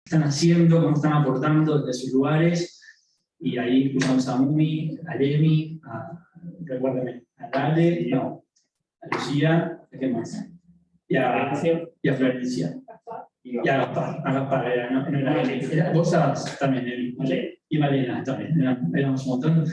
están haciendo, cómo están aportando desde sus lugares, y ahí escuchamos a Mumi, a Lemi, recuérdame, a Dale, no, a Lucía, ¿a qué más? Y a Florencia. Y a Gaspar, no era Lemi. Vos también, Lemi, ¿vale? Y Malena también, éramos un montón.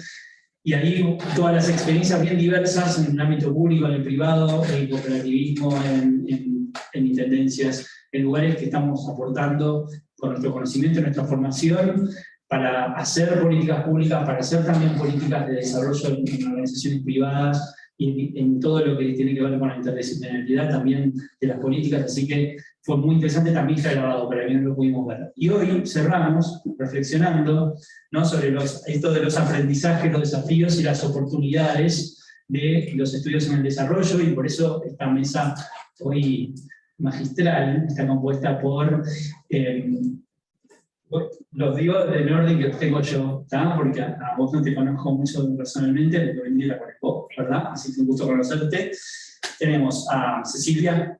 Y ahí todas las experiencias bien diversas en el ámbito público, en el privado, en el cooperativismo, en intendencias, en lugares que estamos aportando con nuestro conocimiento, nuestra formación, para hacer políticas públicas, para hacer también políticas de desarrollo en organizaciones privadas y en todo lo que tiene que ver con la interdisciplinariedad también de las políticas, así que fue muy interesante, también está grabado, para que no lo pudimos ver. Y hoy cerramos reflexionando, ¿no?, sobre esto de los aprendizajes, los desafíos y las oportunidades de los estudios en el desarrollo, y por eso esta mesa hoy magistral está compuesta por, los digo del orden que tengo yo, ¿tá? Porque a vos no te conozco mucho personalmente, pero hoy día la conozco, ¿verdad? Así que un gusto conocerte. Tenemos a Cecilia,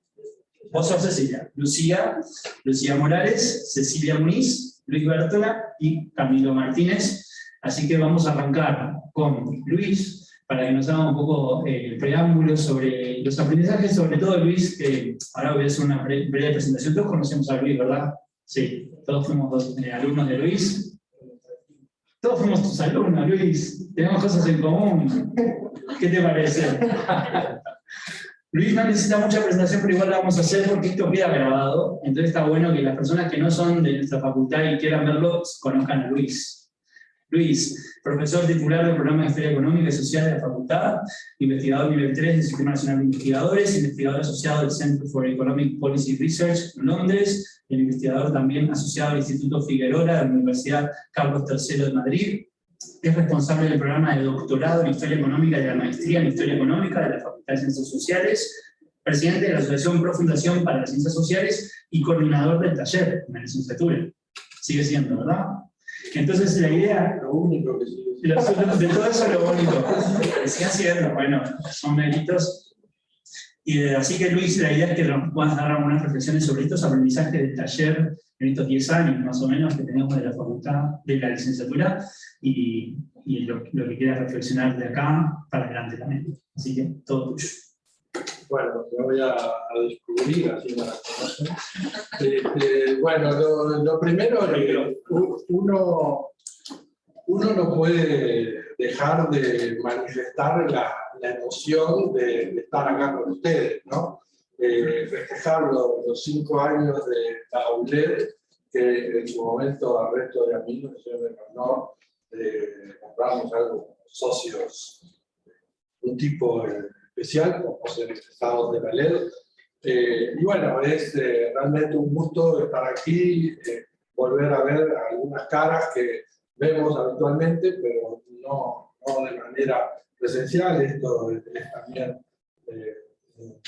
vos sos Cecilia, Lucía Morales, Cecilia Muniz, Luis Bertola y Camilo Martínez. Así que vamos a arrancar con Luis, para que nos haga un poco el preámbulo sobre los aprendizajes, sobre todo Luis, que ahora voy a hacer una breve presentación. Todos conocemos a Luis, ¿verdad? Sí, todos fuimos alumnos de Luis. Todos fuimos tus alumnos, Luis. Tenemos cosas en común. ¿Qué te parece? Luis no necesita mucha presentación, pero igual la vamos a hacer porque esto queda grabado. Entonces está bueno que las personas que no son de nuestra facultad y quieran verlo, conozcan a Luis. Luis, profesor titular del Programa de Historia Económica y Social de la Facultad, investigador nivel 3 del Sistema Nacional de Investigadores, investigador asociado del Center for Economic Policy Research en Londres, el investigador también asociado al Instituto Figueroa de la Universidad Carlos III de Madrid. Es responsable del programa de doctorado en Historia Económica y de la maestría en Historia Económica de la Facultad de Ciencias Sociales, presidente de la Asociación Pro Fundación para las Ciencias Sociales y coordinador del taller de la licenciatura. Sigue siendo, ¿verdad? Entonces la idea, lo único que sigue siendo. de todo eso lo único, sigue siendo, bueno, son méritos. Y así que Luis, la idea es que nos puedas dar algunas reflexiones sobre estos aprendizajes del taller en estos 10 años más o menos que tenemos de la facultad, de la licenciatura, y lo que quieras reflexionar de acá para adelante también. Así que todo tuyo. Bueno, me voy a descubrir, así me la conocen. Bueno, lo primero es que uno no puede dejar de manifestar la emoción de estar acá con ustedes, ¿no? Festejar los 5 años de la ULED, que en su momento al resto de amigos, de honor, compramos algo socios, un tipo especial, como ser egresados de la LED. Y bueno, es realmente un gusto estar aquí, volver a ver algunas caras que vemos habitualmente, pero no de manera presencial. Esto es también un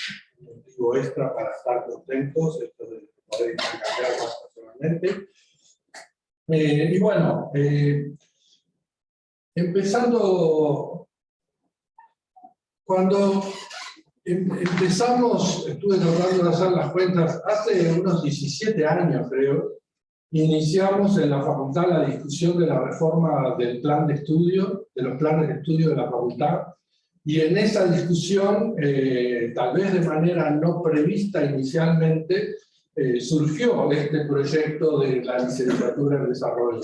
motivo extra para estar contentos, esto de poder intercambiar más personalmente. Y bueno, empezando, cuando empezamos, estuve tratando de hacer las cuentas, hace unos 17 años creo, iniciamos en la facultad la discusión de la reforma del plan de estudio, de los planes de estudio de la facultad, y en esa discusión, tal vez de manera no prevista inicialmente, surgió este proyecto de la licenciatura en desarrollo.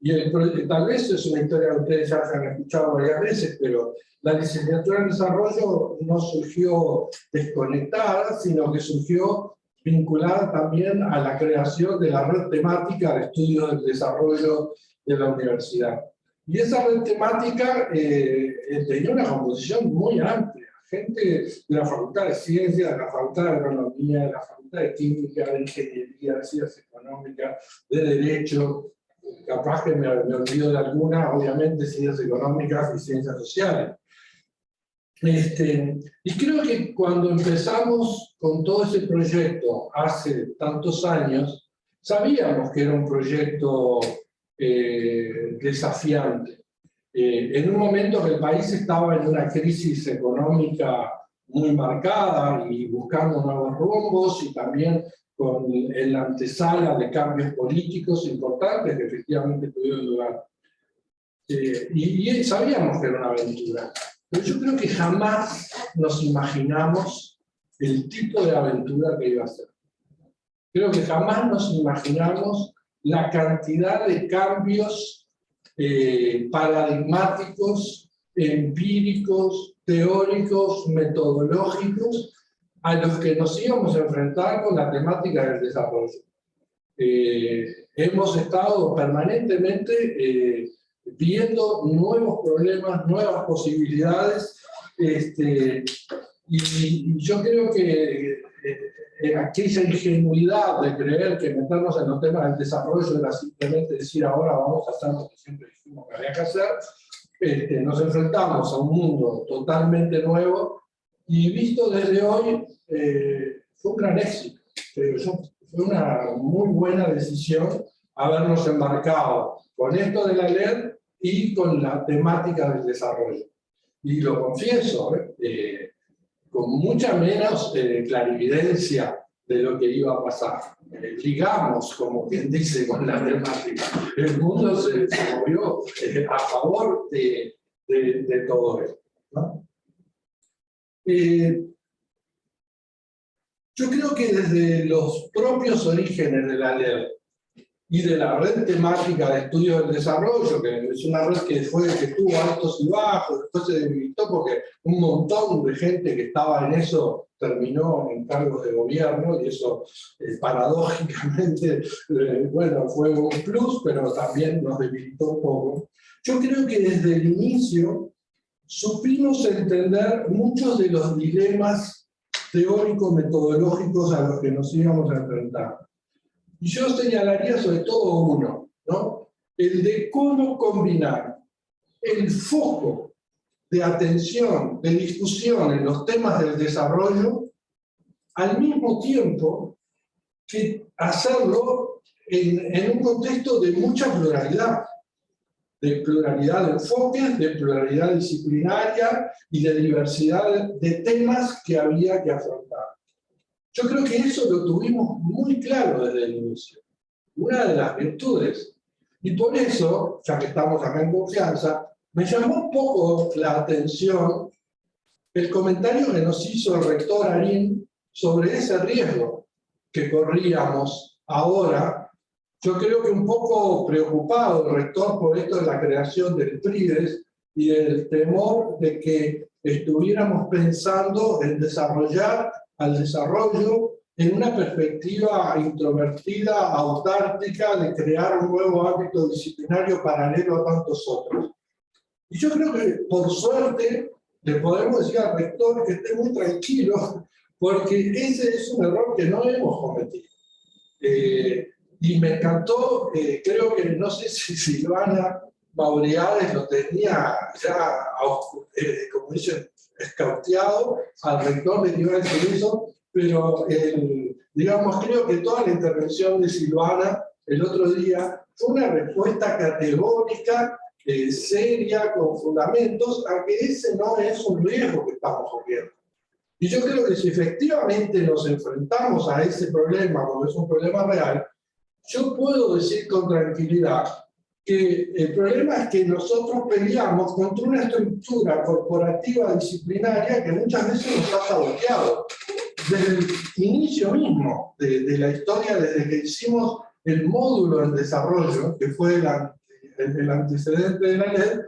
Y tal vez es una historia que ustedes ya han escuchado varias veces, pero la licenciatura en desarrollo no surgió desconectada, sino que surgió vinculada también a la creación de la red temática de estudio del desarrollo de la universidad. Y esa red temática tenía una composición muy amplia. Gente de la Facultad de Ciencias, de la Facultad de Agronomía, de la Facultad de Química, de Ingeniería, de Ciencias Económicas, de Derecho, capaz que me olvido de alguna, obviamente Ciencias Económicas y Ciencias Sociales. Y creo que cuando empezamos con todo ese proyecto hace tantos años, sabíamos que era un proyecto desafiante. En un momento que el país estaba en una crisis económica muy marcada y buscando nuevos rumbos, y también en la antesala de cambios políticos importantes que efectivamente tuvieron lugar. Y sabíamos que era una aventura, pero yo creo que jamás nos imaginamos el tipo de aventura que iba a ser. Creo que jamás nos imaginamos la cantidad de cambios paradigmáticos, empíricos, teóricos, metodológicos, a los que nos íbamos a enfrentar con la temática del desarrollo. Hemos estado permanentemente viendo nuevos problemas, nuevas posibilidades, y yo creo que aquella ingenuidad de creer que meternos en los temas del desarrollo era simplemente decir ahora vamos a hacer lo que siempre dijimos que había que hacer, nos enfrentamos a un mundo totalmente nuevo y visto desde hoy fue un gran éxito, creo yo. Fue una muy buena decisión habernos embarcado con esto de la LED y con la temática del desarrollo. Y lo confieso, con mucha menos clarividencia de lo que iba a pasar. Ligamos, como quien dice, con la temática. El mundo se movió a favor de todo esto, ¿no? Yo creo que desde los propios orígenes de la LED y de la red temática de estudios del desarrollo, que es una red que tuvo altos y bajos, después se debilitó porque un montón de gente que estaba en eso terminó en cargos de gobierno, y eso paradójicamente, bueno, fue un plus, pero también nos debilitó un poco. Yo creo que desde el inicio supimos entender muchos de los dilemas teórico-metodológicos a los que nos íbamos a enfrentar. Y yo señalaría sobre todo uno, ¿no? El de cómo combinar el foco de atención, de discusión en los temas del desarrollo, al mismo tiempo que hacerlo en un contexto de mucha pluralidad. De pluralidad de enfoques, de pluralidad disciplinaria y de diversidad de temas que había que afrontar. Yo creo que eso lo tuvimos muy claro desde el inicio, una de las virtudes. Y por eso, ya que estamos acá en confianza, me llamó un poco la atención el comentario que nos hizo el rector Arín sobre ese riesgo que corríamos ahora. Yo creo que un poco preocupado el rector por esto de la creación del PRIDES y del temor de que estuviéramos pensando en desarrollar al desarrollo en una perspectiva introvertida, autártica, de crear un nuevo ámbito disciplinario paralelo a tantos otros. Y yo creo que, por suerte, le podemos decir al rector que esté muy tranquilo, porque ese es un error que no hemos cometido. Y me encantó, creo que no sé si Silvana Mauriades lo tenía ya, como dicen, escauteado al rector de que iba a decir eso, pero digamos, creo que toda la intervención de Silvana el otro día fue una respuesta categórica, seria, con fundamentos, a que ese no es un riesgo que estamos corriendo. Y yo creo que si efectivamente nos enfrentamos a ese problema, como es un problema real, yo puedo decir con tranquilidad que el problema es que nosotros peleamos contra una estructura corporativa disciplinaria que muchas veces nos ha saboteado. Desde el inicio mismo de la historia, desde que hicimos el módulo en desarrollo, que fue el antecedente de la LED,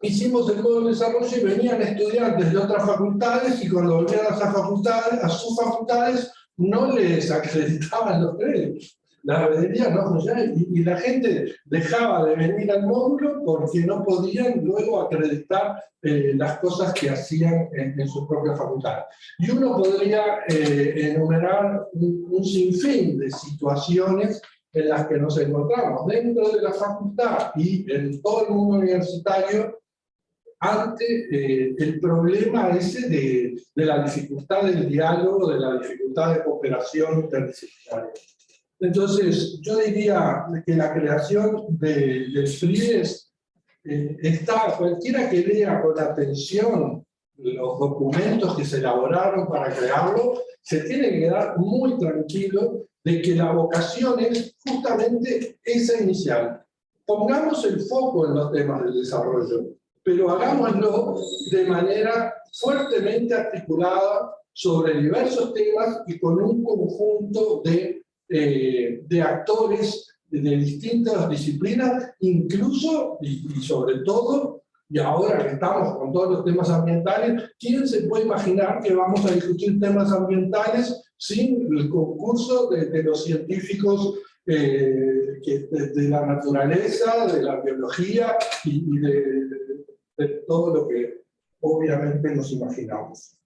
hicimos el módulo de desarrollo y venían estudiantes de otras facultades, y cuando volvían a sus facultades no les acreditaban los créditos. La veeduría no funcionaba y la gente dejaba de venir al módulo porque no podían luego acreditar las cosas que hacían en sus propias facultades. Y uno podría enumerar un sinfín de situaciones en las que nos encontramos dentro de la facultad y en todo el mundo universitario ante el problema ese de la dificultad del diálogo, de la dificultad de cooperación interdisciplinaria. Entonces, yo diría que la creación del PRIDES está, cualquiera que lea con atención los documentos que se elaboraron para crearlo, se tiene que quedar muy tranquilo de que la vocación es justamente esa inicial. Pongamos el foco en los temas del desarrollo, pero hagámoslo de manera fuertemente articulada sobre diversos temas y con un conjunto de actores de distintas disciplinas, incluso y sobre todo, y ahora que estamos con todos los temas ambientales, ¿quién se puede imaginar que vamos a discutir temas ambientales sin el concurso de los científicos de la naturaleza, de la biología y de todo lo que obviamente nos imaginamos?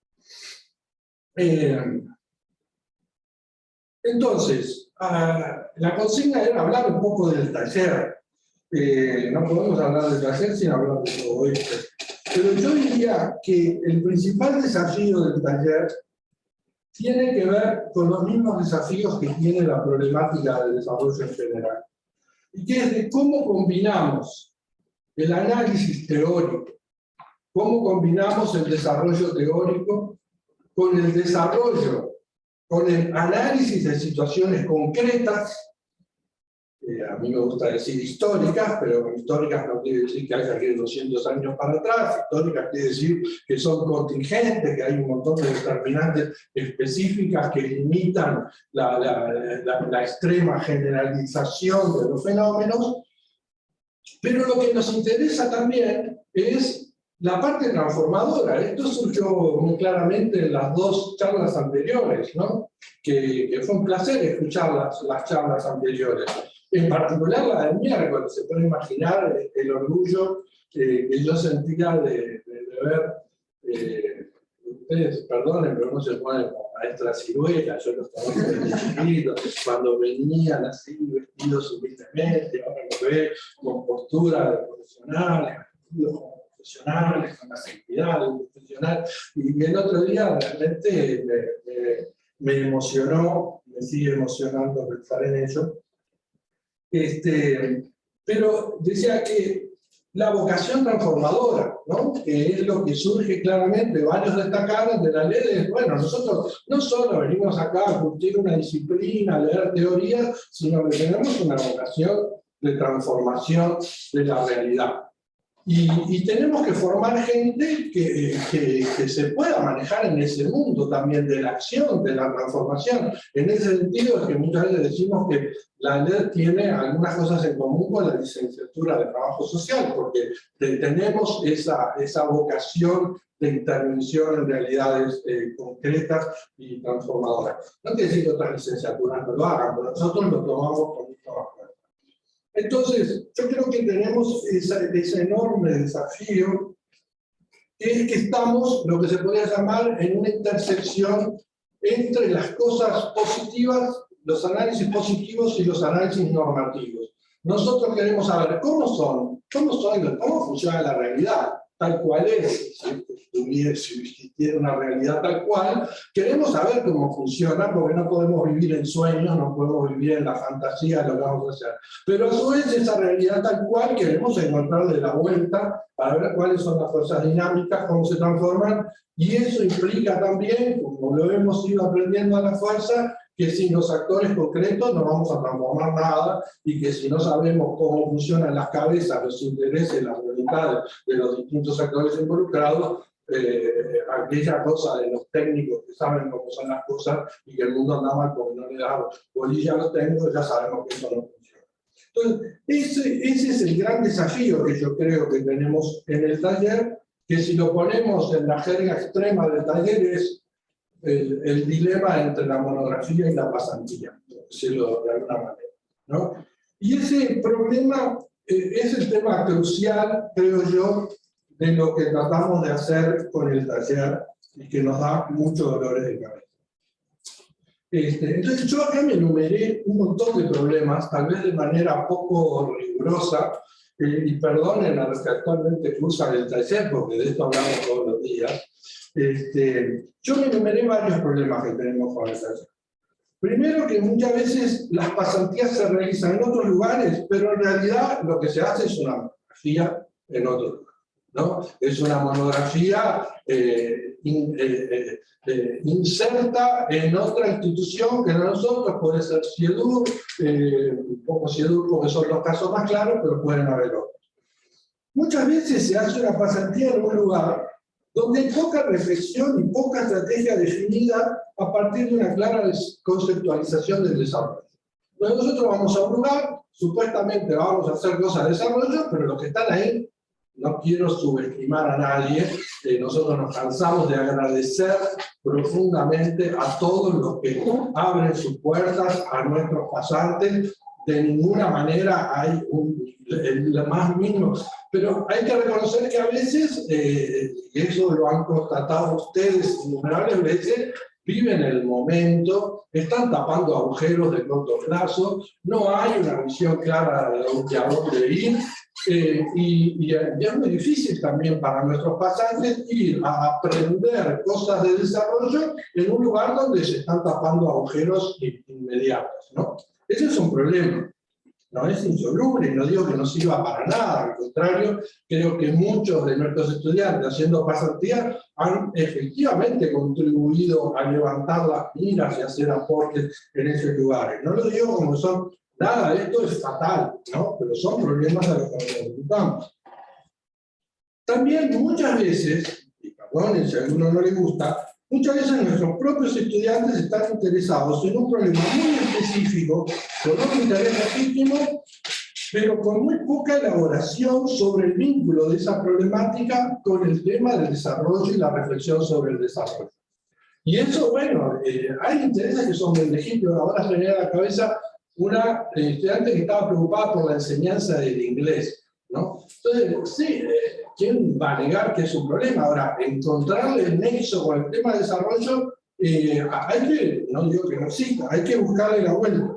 Entonces, la consigna era hablar un poco del taller. No podemos hablar del taller sin hablar de todo esto. Pero yo diría que el principal desafío del taller tiene que ver con los mismos desafíos que tiene la problemática del desarrollo en general. Y que es de cómo combinamos el análisis teórico, cómo combinamos el desarrollo teórico con el desarrollo, con el análisis de situaciones concretas, a mí me gusta decir históricas, pero históricas no quiere decir que haya que ir 200 años para atrás, históricas quiere decir que son contingentes, que hay un montón de determinantes específicas que limitan la extrema generalización de los fenómenos, pero lo que nos interesa también es la parte transformadora. Esto surgió muy claramente en las dos charlas anteriores, ¿no? Que fue un placer escuchar las charlas anteriores. En particular la del miércoles, se puede imaginar el orgullo que yo sentía de ver, ustedes perdonen, pero uno se pone como maestra ciruela, yo los conozco desde chiquitos, cuando venían así vestidos humildemente, ahora lo ve con postura de profesionales, vestidos como profesionales, con las actividades profesionales, y el otro día realmente me emocionó, me sigue emocionando pensar en ello. Pero decía que la vocación transformadora, ¿no? Que es lo que surge claramente, varios destacaron de la ley, es, bueno, nosotros no solo venimos acá a curtir una disciplina, a leer teorías, sino que tenemos una vocación de transformación de la realidad. Y tenemos que formar gente que se pueda manejar en ese mundo también de la acción, de la transformación. En ese sentido es que muchas veces decimos que la LED tiene algunas cosas en común con la licenciatura de trabajo social, porque tenemos esa vocación de intervención en realidades concretas y transformadoras. No quiere decir que otras licenciaturas no lo hagan, pero nosotros lo tomamos con mucho más fuerza. Entonces, yo creo que tenemos ese enorme desafío, que es que estamos, lo que se podría llamar, en una intersección entre las cosas positivas, los análisis positivos y los análisis normativos. Nosotros queremos saber cómo funciona la realidad, tal cual es. Si existiera una realidad tal cual, queremos saber cómo funciona, porque no podemos vivir en sueños, no podemos vivir en la fantasía de lo que vamos a hacer. Pero a su vez, esa realidad tal cual queremos encontrarle la vuelta para ver cuáles son las fuerzas dinámicas, cómo se transforman, y eso implica también, como lo hemos ido aprendiendo a la fuerza, que sin los actores concretos no vamos a transformar nada, y que si no sabemos cómo funcionan las cabezas, los intereses, las voluntades de los distintos actores involucrados, aquella cosa de los técnicos que saben cómo son las cosas y que el mundo anda mal porque no le da bolilla a los técnicos, ya sabemos que eso no funciona. Entonces, ese es el gran desafío que yo creo que tenemos en el taller, que si lo ponemos en la jerga extrema del taller es el dilema entre la monografía y la pasantía, por decirlo de alguna manera, ¿no? Y ese problema es el tema crucial, creo yo, de lo que tratamos de hacer con el taller y que nos da muchos dolores de cabeza. Entonces yo acá me enumeré un montón de problemas, tal vez de manera poco rigurosa, y perdonen a los que actualmente cruzan el taller, porque de esto hablamos todos los días. Yo me enumeré varios problemas que tenemos con el taller. Primero, que muchas veces las pasantías se realizan en otros lugares, pero en realidad lo que se hace es una monografía en otro lugar. ¿no? Es una monografía inserta en otra institución que no nosotros, puede ser CIEDUR, un poco CIEDUR porque son los casos más claros, pero pueden haber otros. Muchas veces se hace una pasantía en un lugar donde hay poca reflexión y poca estrategia definida a partir de una clara conceptualización del desarrollo. Entonces nosotros vamos a un lugar, supuestamente vamos a hacer cosas de desarrollo, pero los que están ahí, no quiero subestimar a nadie, nosotros nos cansamos de agradecer profundamente a todos los que abren sus puertas a nuestros pasantes. De ninguna manera hay el más mínimo, pero hay que reconocer que a veces, y eso lo han constatado ustedes innumerables veces, viven el momento, están tapando agujeros de corto plazo, no hay una visión clara de a dónde ir, y es muy difícil también para nuestros pasantes ir a aprender cosas de desarrollo en un lugar donde se están tapando agujeros inmediatos, ¿no? Ese es un problema. No es insoluble, no digo que no sirva para nada, al contrario, creo que muchos de nuestros estudiantes haciendo pasantía han efectivamente contribuido a levantar las miras y hacer aportes en esos lugares. No lo digo como son, nada de esto es fatal, ¿no? Pero son problemas a los que nos enfrentamos. También muchas veces, y perdonen si a alguno no le gusta, muchas veces nuestros propios estudiantes están interesados en un problema muy específico, con un interés legítimo, pero con muy poca elaboración sobre el vínculo de esa problemática con el tema del desarrollo y la reflexión sobre el desarrollo. Y eso, bueno, hay intereses que son muy legítimos. Ahora se me viene a la cabeza una estudiante que estaba preocupada por la enseñanza del inglés, ¿no? Entonces, sí, ¿quién va a negar que es un problema? Ahora, encontrarle el nexo con el tema de desarrollo, hay que, no digo que no exista, hay que buscarle la vuelta.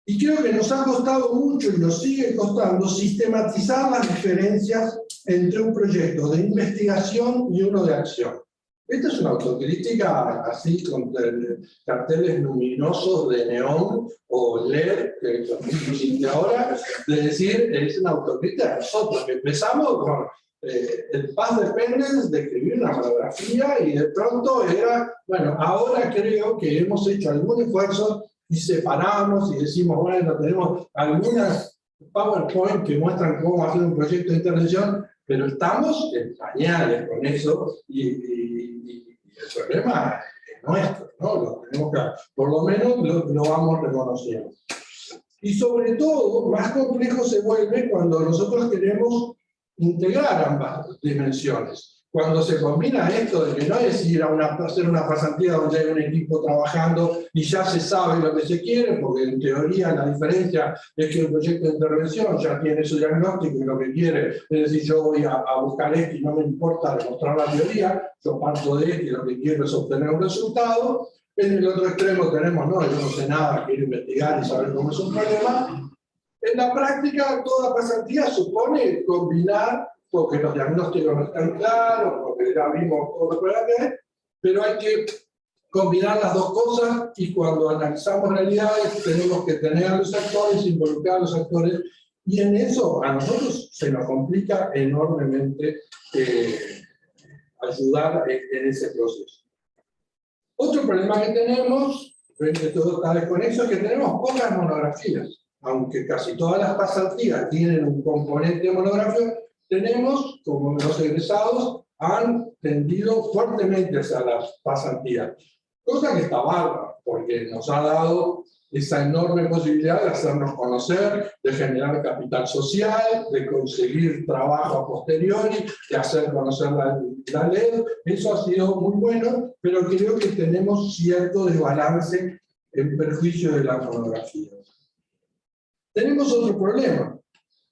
Y creo que nos ha costado mucho, y nos sigue costando, sistematizar las diferencias entre un proyecto de investigación y uno de acción. Esta es una autocrítica así con carteles luminosos de neón o LED, que existe ahora, de decir, es una autocrítica de nosotros, que empezamos con el Paz Dependence de escribir una monografía y de pronto era, bueno, ahora creo que hemos hecho algún esfuerzo y separamos y decimos, bueno, tenemos algunas PowerPoint que muestran cómo hacer un proyecto de intervención, pero estamos en pañales con eso y el problema es nuestro, ¿no? Lo tenemos que, por lo menos lo vamos reconociendo. Y sobre todo, más complejo se vuelve cuando nosotros queremos integrar ambas dimensiones. Cuando se combina esto de que no es ir a hacer una pasantía donde hay un equipo trabajando y ya se sabe lo que se quiere, porque en teoría la diferencia es que el proyecto de intervención ya tiene su diagnóstico y lo que quiere es decir, yo voy a buscar esto y no me importa demostrar la teoría, yo parto de esto y lo que quiero es obtener un resultado. En el otro extremo tenemos, no, yo no sé nada, quiero investigar y saber cómo es un problema. En la práctica, toda pasantía supone combinar, porque los diagnósticos no están claros, porque ya vimos todo lo que hay, pero hay que combinar las dos cosas y cuando analizamos realidades tenemos que tener a los actores, involucrar a los actores, y en eso a nosotros se nos complica enormemente ayudar en ese proceso. Otro problema que tenemos, frente a todo está desconexo, es que tenemos pocas monografías. Aunque casi todas las pasantías tienen un componente monográfico, tenemos, como los egresados, han tendido fuertemente hacia las pasantías. Cosa que está bárbara, porque nos ha dado esa enorme posibilidad de hacernos conocer, de generar capital social, de conseguir trabajo a posteriori, de hacer conocer la ley. Eso ha sido muy bueno, pero creo que tenemos cierto desbalance en perjuicio de la monografía. Tenemos otro problema,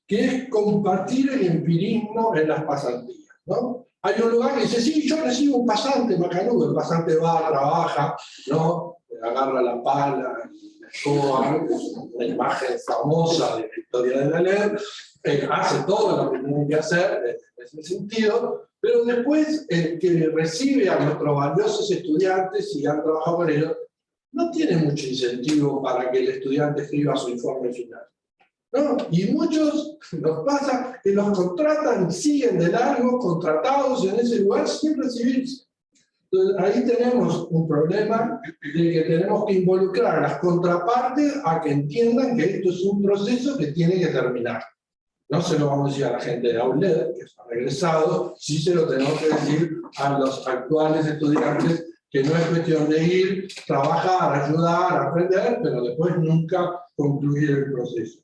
que es compartir el empirismo en las pasantías, ¿no? Hay un lugar que dice, sí, yo recibo un pasante macanudo, el pasante va, trabaja, ¿no? Agarra la pala, la escoba, una imagen famosa de la historia de la ley, hace todo lo que tiene que hacer en ese sentido, pero después el que recibe a nuestros valiosos estudiantes y han trabajado con ellos, no tiene mucho incentivo para que el estudiante escriba su informe final. ¿no? Y muchos nos pasa que los contratan y siguen de largo, contratados en ese lugar sin recibirse. Entonces, ahí tenemos un problema de que tenemos que involucrar a las contrapartes a que entiendan que esto es un proceso que tiene que terminar. No se lo vamos a decir a la gente de AULED, que está regresado, sí se lo tenemos que decir a los actuales estudiantes, que no es cuestión de ir, trabajar, ayudar, aprender, pero después nunca concluir el proceso.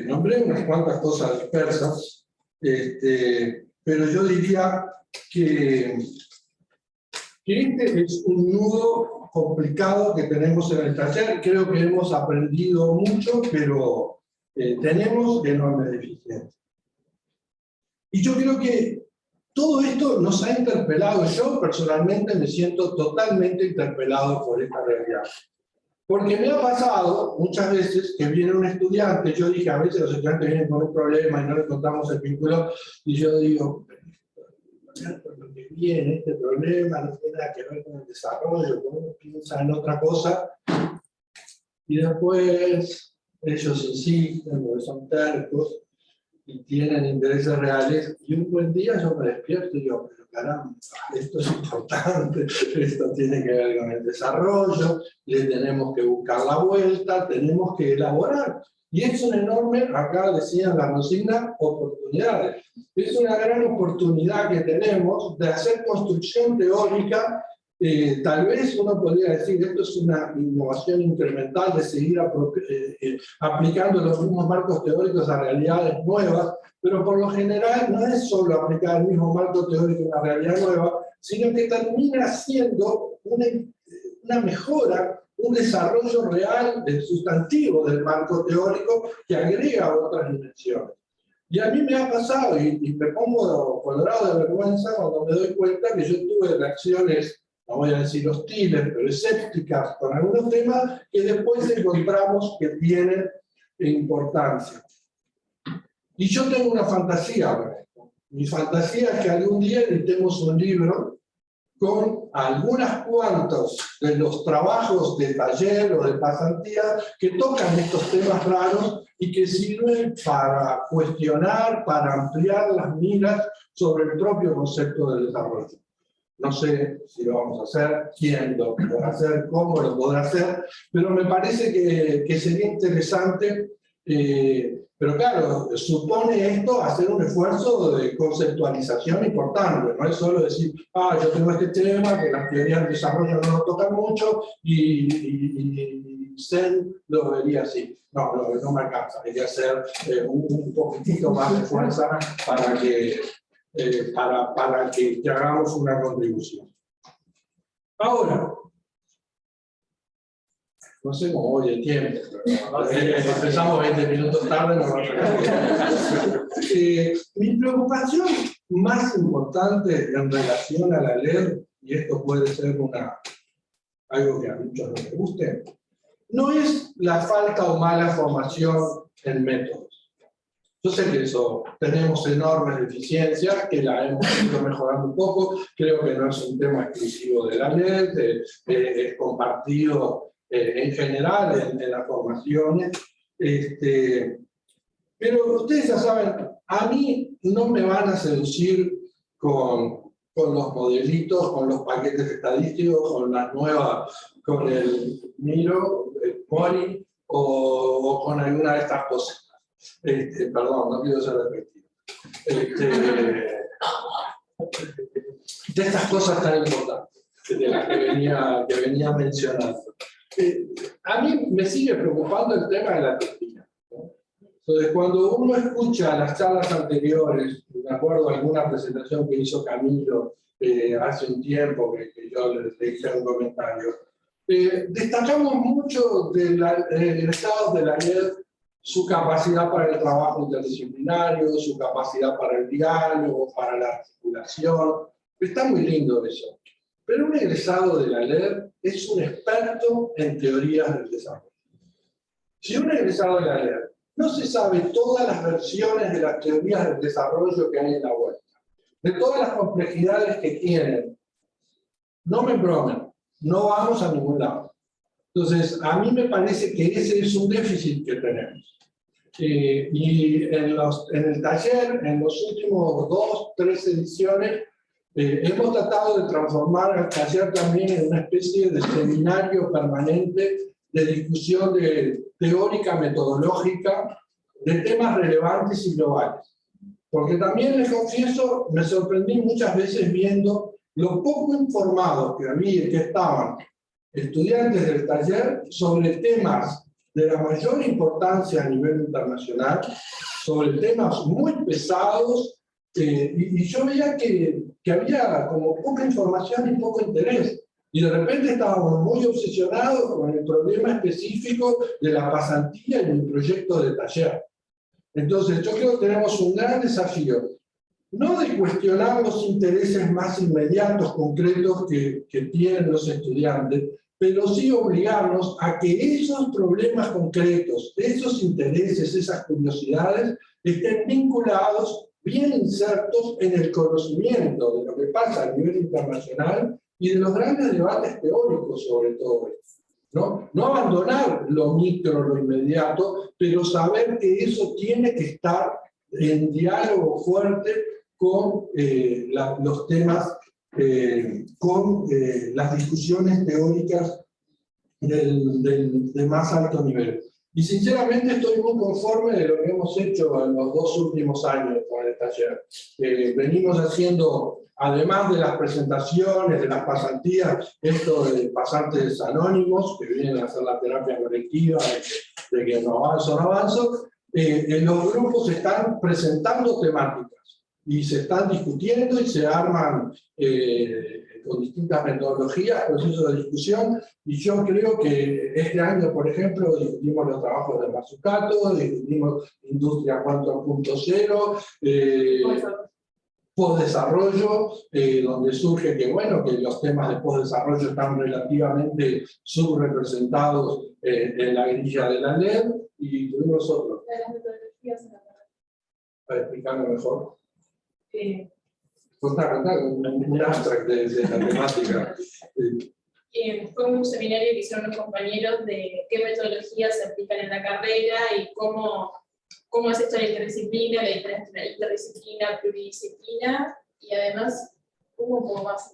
Nombré unas cuantas cosas dispersas, pero yo diría que este es un nudo complicado que tenemos en el taller. Creo que hemos aprendido mucho, pero tenemos enormes deficiencias. Y yo creo que todo esto nos ha interpelado. Yo personalmente me siento totalmente interpelado por esta realidad. Porque me ha pasado muchas veces que viene un estudiante, yo dije, a veces los estudiantes vienen con un problema y no les contamos el vínculo, y yo digo, por lo que viene este problema no tiene nada que ver con el desarrollo, uno piensa en otra cosa, y después ellos insisten, porque son tercos, y tienen intereses reales, y un buen día yo me despierto y digo, pero caramba, esto es importante, esto tiene que ver con el desarrollo, le tenemos que buscar la vuelta, tenemos que elaborar. Y es una enorme, acá decían la consigna, oportunidades. Es una gran oportunidad que tenemos de hacer construcción teórica. Tal vez uno podría decir, esto es una innovación incremental de seguir aplicando los mismos marcos teóricos a realidades nuevas, pero por lo general no es solo aplicar el mismo marco teórico a una realidad nueva, sino que termina siendo una mejora, un desarrollo real del sustantivo del marco teórico que agrega otras dimensiones. Y a mí me ha pasado, y me pongo colorado de vergüenza cuando me doy cuenta que yo tuve reacciones, no voy a decir hostiles, pero escépticas con algunos temas que después encontramos que tienen importancia. Y yo tengo una fantasía con esto. Mi fantasía es que algún día editemos un libro con algunas cuantos de los trabajos de taller o de pasantía que tocan estos temas raros y que sirven para cuestionar, para ampliar las miras sobre el propio concepto del desarrollo. No sé si lo vamos a hacer, quién lo podrá hacer, cómo lo podrá hacer, pero me parece que sería interesante, pero claro, supone esto hacer un esfuerzo de conceptualización importante, no es solo decir, yo tengo este tema, que las teorías del desarrollo no lo tocan mucho, y Zen lo vería así. No me alcanza, hay que hacer un poquitito más de fuerza para que hagamos una contribución. Ahora, no sé cómo voy el tiempo, empezamos 20 minutos tarde, no va a mi preocupación más importante en relación a la LED, y esto puede ser algo que a muchos no les guste, no es la falta o mala formación en métodos. Yo sé que eso tenemos enormes deficiencias, que la hemos ido mejorando un poco, creo que no es un tema exclusivo de la LED, es compartido en general en las formaciones, pero ustedes ya saben, a mí no me van a seducir con los modelitos, con los paquetes estadísticos, con el Miro, el Mori, o con alguna de estas cosas. Perdón, no quiero ser repetido. De estas cosas tan importantes, de las que venía mencionando. A mí me sigue preocupando el tema de la textina, ¿no? Entonces, cuando uno escucha las charlas anteriores, me acuerdo de alguna presentación que hizo Camilo hace un tiempo, que yo le hice un comentario, destacamos mucho del egresado de la LED su capacidad para el trabajo interdisciplinario, su capacidad para el diálogo, para la articulación. Está muy lindo eso. Pero un egresado de la LED es un experto en teorías del desarrollo. Si un egresado de la LED no se sabe todas las versiones de las teorías del desarrollo que hay en la vuelta, de todas las complejidades que tienen, no me bromen, no vamos a ningún lado. Entonces, a mí me parece que ese es un déficit que tenemos. Y en el taller, en los últimos 2, 3 ediciones, hemos tratado de transformar el taller también en una especie de seminario permanente de discusión teórica, metodológica, de temas relevantes y globales. Porque también les confieso, me sorprendí muchas veces viendo lo poco informados que había, que estaban estudiantes del taller sobre temas de la mayor importancia a nivel internacional, sobre temas muy pesados, y yo veía que había como poca información y poco interés. Y de repente estábamos muy obsesionados con el problema específico de la pasantía en el proyecto de taller. Entonces, yo creo que tenemos un gran desafío, no de cuestionar los intereses más inmediatos, concretos que tienen los estudiantes, pero sí obligarnos a que esos problemas concretos, esos intereses, esas curiosidades, estén vinculados, bien insertos en el conocimiento de lo que pasa a nivel internacional y de los grandes debates teóricos sobre todo esto. No abandonar lo micro, lo inmediato, pero saber que eso tiene que estar en diálogo fuerte con los temas, con las discusiones teóricas de más alto nivel. Y sinceramente estoy muy conforme de lo que hemos hecho en los 2 últimos años con el taller. Venimos haciendo, además de las presentaciones, de las pasantías, esto de pasantes anónimos, que vienen a hacer la terapia colectiva, de que no avanzo, los grupos están presentando temáticas y se están discutiendo y se arman con distintas metodologías, procesos de discusión, y yo creo que este año, por ejemplo, discutimos los trabajos de Mazzucato, discutimos Industria 4.0, postdesarrollo, donde surge que, bueno, que los temas de postdesarrollo están relativamente subrepresentados en la grilla de la LED, y tuvimos otros. Las metodologías en la carrera. Para explicarlo mejor. Contá, un abstract de la temática. Fue un seminario que hicieron los compañeros de qué metodologías se aplican en la carrera y cómo es esto de la interdisciplina, la diferencia entre la interdisciplina, pluridisciplina, y además hubo un poco más.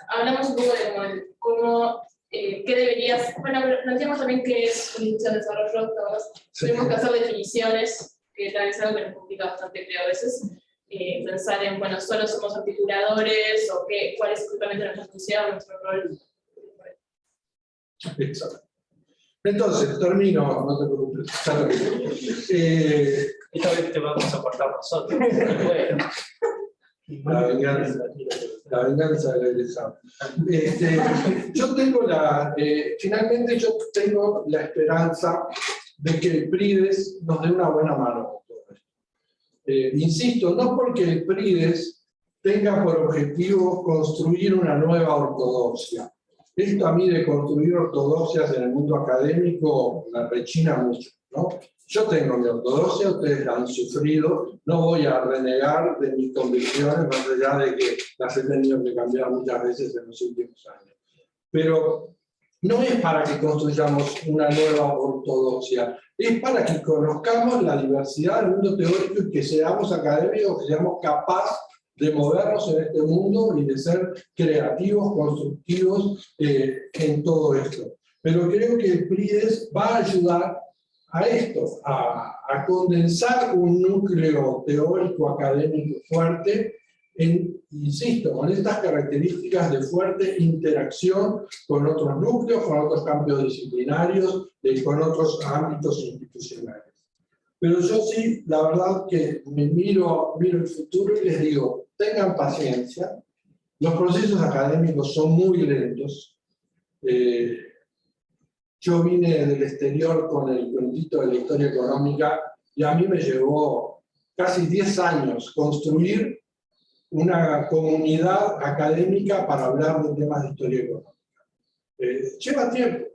Hablamos un poco de cómo qué deberías, bueno, planteamos también qué es una industria de desarrollo, todos tuvimos que hacer definiciones, que tal vez es algo que nos complica bastante, creo, a veces, pensar en, bueno, solo somos articuladores, o cuál es justamente nuestra función, nuestro rol. Exacto. Entonces, termino, no te preocupes. Esta vez te vamos a cortar nosotros. Bueno. La venganza del egresado. Finalmente yo tengo la esperanza de que el PRIDES nos dé una buena mano con todo esto. Insisto, no porque el PRIDES tenga por objetivo construir una nueva ortodoxia. Esto a mí de construir ortodoxias en el mundo académico me rechina mucho, ¿no? Yo tengo mi ortodoxia, ustedes la han sufrido, no voy a renegar de mis convicciones, más allá de que las he tenido que cambiar muchas veces en los últimos años. Pero no es para que construyamos una nueva ortodoxia, es para que conozcamos la diversidad del mundo teórico y que seamos académicos, que seamos capaces de movernos en este mundo y de ser creativos, constructivos en todo esto. Pero creo que el PRIDES va a ayudar a esto, a condensar un núcleo teórico académico fuerte, insisto, con estas características de fuerte interacción con otros núcleos, con otros campos disciplinarios y con otros ámbitos institucionales. Pero yo sí, la verdad que me miro el futuro y les digo, tengan paciencia, los procesos académicos son muy lentos. Yo vine del exterior con el cuentito de la historia económica y a mí me llevó casi 10 años construir una comunidad académica para hablar de temas de historia económica. Lleva tiempo.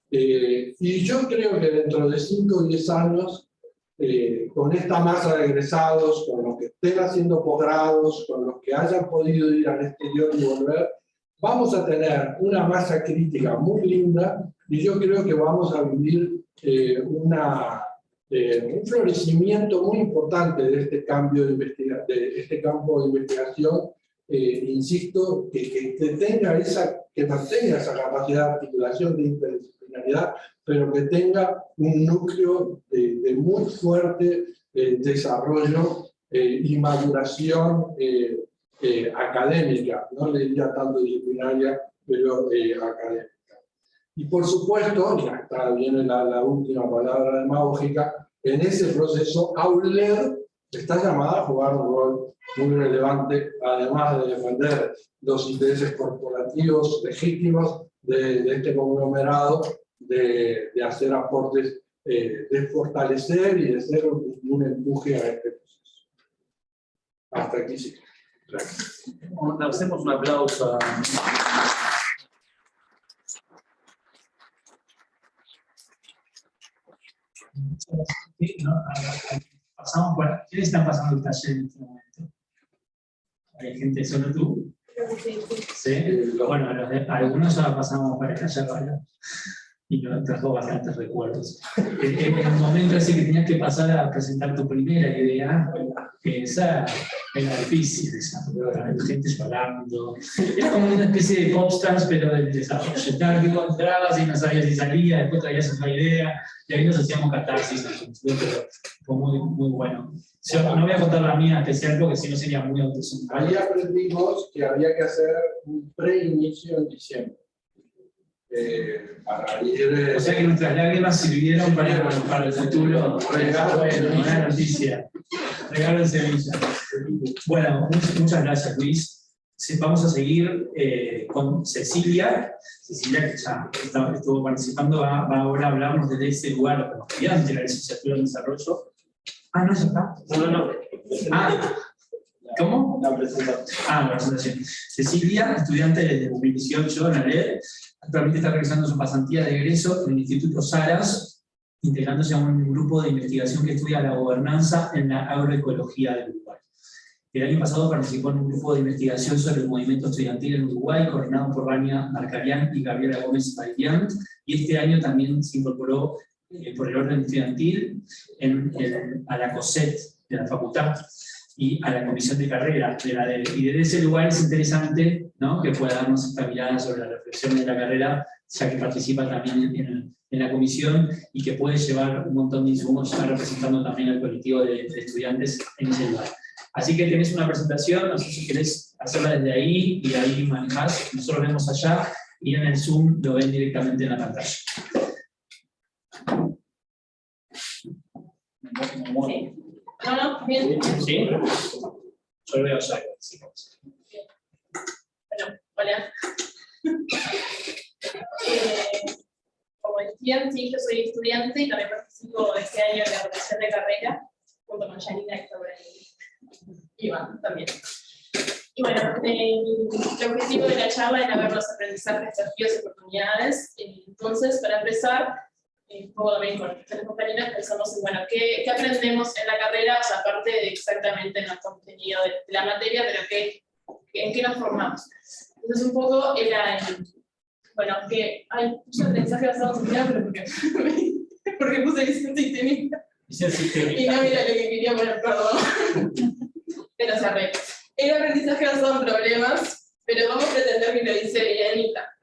Y yo creo que dentro de 5 o 10 años, con esta masa de egresados, con los que estén haciendo posgrados, con los que hayan podido ir al exterior y volver, vamos a tener una masa crítica muy linda y yo creo que vamos a vivir un florecimiento muy importante de este cambio de este campo de investigación. Insisto, que mantenga esa capacidad de articulación, de interdisciplinaridad, pero que tenga un núcleo de muy fuerte desarrollo y maduración académica, no le diría tanto disciplinaria, pero académica. Y por supuesto, y hasta viene la última palabra demagógica, en ese proceso Auler está llamada a jugar un rol muy relevante, además de defender los intereses corporativos legítimos de este conglomerado, de hacer aportes, de fortalecer y de ser un empuje a este proceso. Hasta aquí sí. Gracias. Hacemos un aplauso. Pasamos por... ¿Quiénes están pasando el taller en este momento? ¿Hay gente, solo tú? Sí. Bueno, algunos ya pasamos para el taller varios y nos trajo bastantes recuerdos. En el momento ese que tenías que pasar a presentar tu primera idea, esa era difícil, la gente llorando. Era como una especie de popstars, pero del desarrollo. Estaba que encontrabas y no sabías si salía, después traías otra idea, y ahí nos hacíamos catarsis, pero fue muy bueno. Yo no voy a contar la mía especial porque si no sería muy autocentrado. Ahí aprendimos que había que hacer un preinicio en diciembre. Para ir, o sea que nuestras lágrimas sirvieron para el futuro. Bueno, buena noticia. Regalo en Sevilla. Bueno, muchas gracias, Luis. Vamos a seguir con Cecilia. Cecilia, que ya estuvo participando, va ahora a hablarnos desde ese lugar como estudiante de la licenciatura en desarrollo. Ah, ¿no, ya está? No. Ah, ¿cómo? La presentación. Cecilia, estudiante desde 2018 en la LED, actualmente está realizando su pasantía de egreso en el Instituto Saras, integrándose a un grupo de investigación que estudia la gobernanza en la agroecología del Uruguay. El año pasado participó en un grupo de investigación sobre el movimiento estudiantil en Uruguay, coordinado por Rania Marcarián y Gabriela Gómez Bailiant, y este año también se incorporó por el orden estudiantil a la COSET de la facultad y a la comisión de carrera de la DEL. Y desde ese lugar es interesante, ¿no?, que pueda darnos esta mirada sobre la reflexión de la carrera, ya que participa también en la comisión y que puede llevar un montón de insumos, ya representando también al colectivo de estudiantes en ese lugar. Así que tenés una presentación, no sé si querés hacerla desde ahí y ahí manejás, nosotros vemos allá y en el Zoom lo ven directamente en la pantalla. Sí. No, bien. ¿Sí? Yo lo veo allá. Sí. Bueno, hola. Como decían, sí, yo soy estudiante y también participo este año en la rotación de carrera, junto con Janina, que está por ahí, y Iván también. Y bueno, el objetivo de la charla era ver los aprendizajes, desafíos y oportunidades. Entonces, para empezar, un poco también con las compañeras, pensamos en, bueno, ¿qué aprendemos en la carrera? O sea, aparte de exactamente el contenido de la materia, pero ¿en qué nos formamos? Entonces, un poco era, bueno, que hay mucho aprendizaje basado en sistema, pero porque puse licencia sistémica. Y no era lo que quería poner, perdón. Pero se arregla. El aprendizaje basado en problemas, pero vamos a pretender que lo dice Vianita.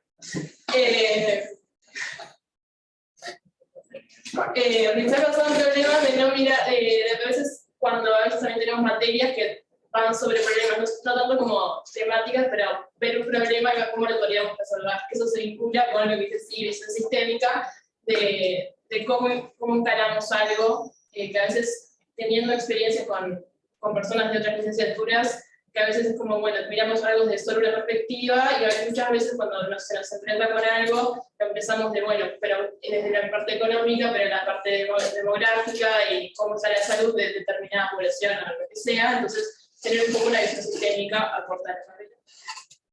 Aprendizaje basado en problemas de no mirar, a veces cuando a veces también tenemos materias que van sobre problemas, no tanto como temáticas, pero ver un problema y ver cómo lo podríamos resolver. Que eso se vincula con lo que dice visión sistémica, de cómo encaramos algo, que a veces teniendo experiencia con personas de otras licenciaturas, que a veces es como, bueno, miramos algo desde solo una perspectiva, y muchas veces cuando se nos enfrenta con algo, empezamos de, bueno, pero desde la parte económica, pero la parte demográfica y cómo está la salud de determinada población o lo que sea, entonces tener un poco una visión sistémica aporta a la carrera.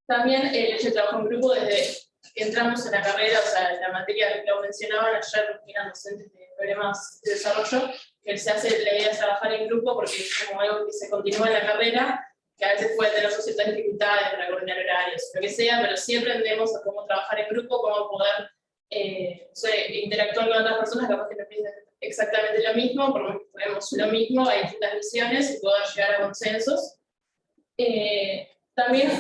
También el hecho de trabajar en grupo desde que entramos en la carrera, o sea, la materia que lo mencionaban ayer, que eran docentes de problemas de desarrollo, que se hace la idea de trabajar en grupo porque es como algo que se continúa en la carrera, que a veces puede tener ciertas dificultades para coordinar horarios, lo que sea, pero sí aprendemos a cómo trabajar en grupo, cómo poder no sé, interactuar con otras personas, capaz que no piensan exactamente lo mismo, porque tenemos lo mismo, hay distintas visiones y poder llegar a consensos. También,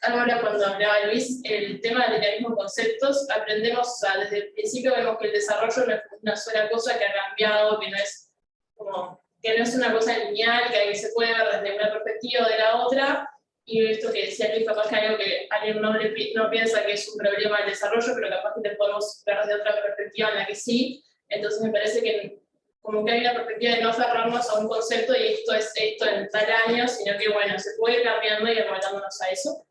ahora cuando hablaba Luis, el tema del linealismo en conceptos, aprendemos, o sea, desde el principio vemos que el desarrollo no es una sola cosa que ha cambiado, que no es una cosa lineal, que se puede ver desde una perspectiva o de la otra, y esto que decía Luis, capaz que hay algo que alguien no piensa que es un problema del desarrollo, pero capaz que te podemos ver desde otra perspectiva en la que sí. Entonces me parece que como que hay una perspectiva de no aferrarnos a un concepto y esto es esto en tal año, sino que bueno, se puede ir cambiando y amoldándonos a eso.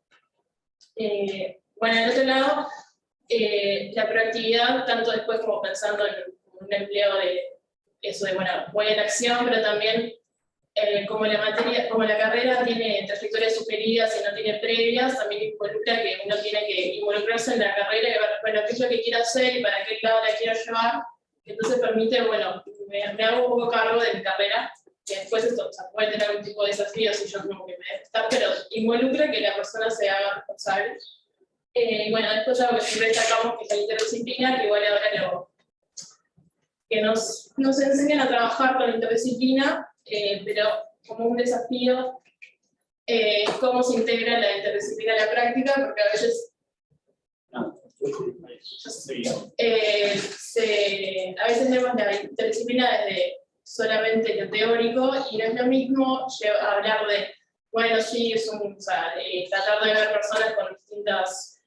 Bueno, en otro lado, la proactividad, tanto después como pensando en un empleo de eso de, bueno, voy a la acción, pero también como la carrera tiene trayectorias sugeridas y no tiene previas, también involucra que uno tiene que involucrarse en la carrera y ver, bueno, qué es lo que quiero hacer y para qué lado la quiero llevar. Entonces permite, bueno, me hago un poco cargo de mi carrera, que después esto, o sea, puede tener algún tipo de desafío si yo como que me dejo estar, pero involucra que la persona se haga responsable. Bueno, después algo que siempre destacamos que es la interdisciplina, que igual ahora que nos enseñan a trabajar con la interdisciplina, pero como un desafío, cómo se integra la interdisciplina en la práctica, porque a veces a veces vemos la interdisciplina desde solamente lo teórico y no es lo mismo hablar de, bueno, sí, es o sea, tratar de ver personas con distintas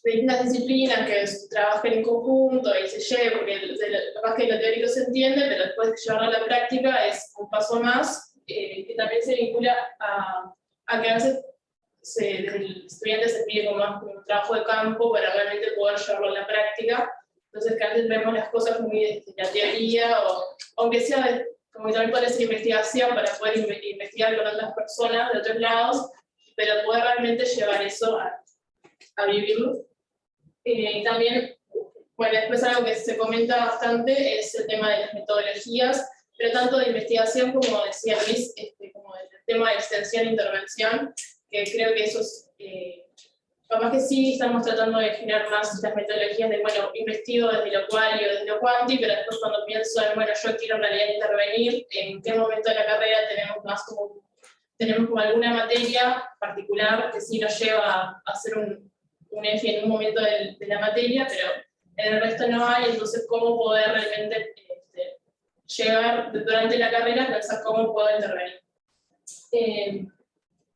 disciplinas que trabajen en conjunto y se lleve, porque capaz que lo teórico se entiende, pero después de llevarlo a la práctica es un paso más, que también se vincula a que a veces desde el estudiante se pide como más un trabajo de campo para realmente poder llevarlo a la práctica. Entonces, que a veces vemos las cosas muy desde la teoría, o aunque sea, como que también puede ser investigación para poder investigar con otras personas de otros lados, pero poder realmente llevar eso a vivirlo. También, bueno, después algo que se comenta bastante es el tema de las metodologías, pero tanto de investigación como decía Luis, como el tema de extensión e intervención, que creo que eso es, capaz que sí estamos tratando de generar más las metodologías de, bueno, investigo desde lo cual y desde lo cuanti, pero después cuando pienso en, bueno, yo quiero en realidad intervenir, en qué momento de la carrera tenemos como alguna materia particular que sí nos lleva a hacer un eje en un momento de la materia, pero en el resto no hay, entonces cómo poder realmente llegar durante la carrera a pensar cómo puedo intervenir.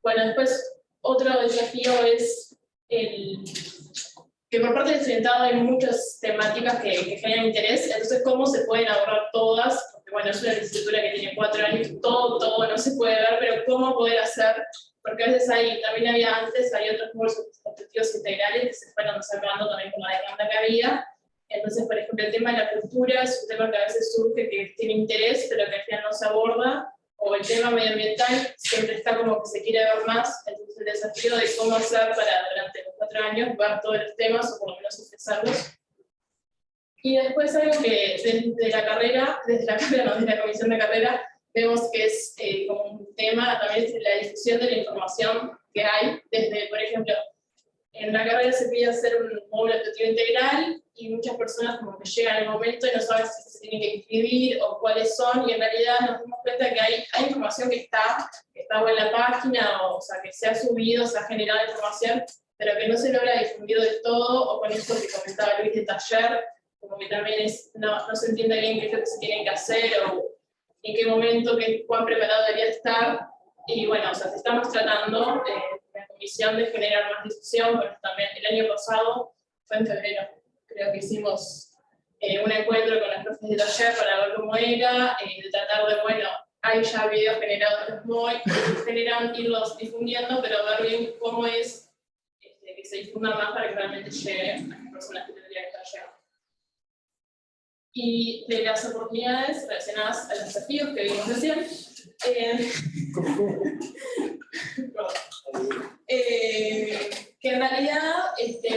Bueno, después otro desafío es que por parte del estudiantado hay muchas temáticas que generan interés, entonces cómo se pueden abordar todas, porque bueno, es una licenciatura que tiene 4 años, todo no se puede ver, pero cómo poder hacer, porque a veces también había otros cursos objetivos integrales que se fueron sacando también con la demanda que había. Entonces, por ejemplo, el tema de la cultura es un tema que a veces surge, que tiene interés, pero que al final no se aborda, o el tema medioambiental siempre está como que se quiere ver más, entonces el desafío de cómo hacer para durante los 4 años ver todos los temas, o por lo menos expresarlos. Y después algo que desde la comisión de carrera, vemos que es como un tema, también es la difusión de la información que hay, desde, por ejemplo, en la carrera se pide hacer un módulo objetivo integral y muchas personas como que llegan al momento y no saben si se tienen que inscribir o cuáles son, y en realidad nos damos cuenta que hay información que está en la página, o sea, que se ha subido, se ha generado información, pero que no se logra difundir del todo, o con esto que comentaba Luis de taller, como que también no se entiende bien qué es lo que se tiene que hacer, o en qué momento, cuán preparado debería estar, y bueno, o sea, estamos tratando la comisión de generar más discusión, pero también el año pasado, fue en febrero, creo que hicimos un encuentro con las profes de taller para ver cómo era, de tratar de, bueno, hay ya videos generados en los MOI, irlos difundiendo, pero ver bien cómo es que se difunda más para que realmente llegue a las personas que tendrían que estar llegando. Y de las oportunidades relacionadas a los desafíos que vimos recién, que en realidad,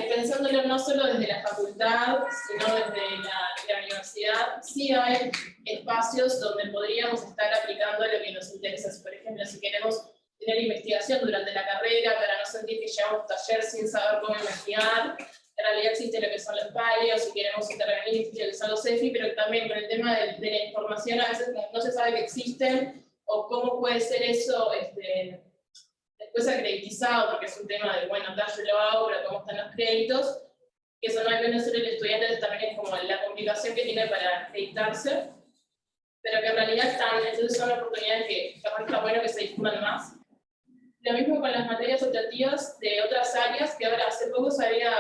pensándolo no solo desde la facultad, sino desde la universidad, sí hay espacios donde podríamos estar aplicando lo que nos interesa. Por ejemplo, si queremos tener investigación durante la carrera, para no sentir que llevamos taller sin saber cómo investigar. En realidad existe lo que son los palios, si queremos intervenir, existe lo que son los EFI, pero también con el tema de la información a veces no se sabe que existen, o cómo puede ser eso después acreditizado, porque es un tema de, bueno, yo lo hago, pero cómo están los créditos, que eso no hay que ser el estudiante, también es como la complicación que tiene para acreditarse, pero que en realidad están, entonces son oportunidades que capaz está bueno que se difundan más. Lo mismo con las materias optativas de otras áreas, que ahora hace poco se había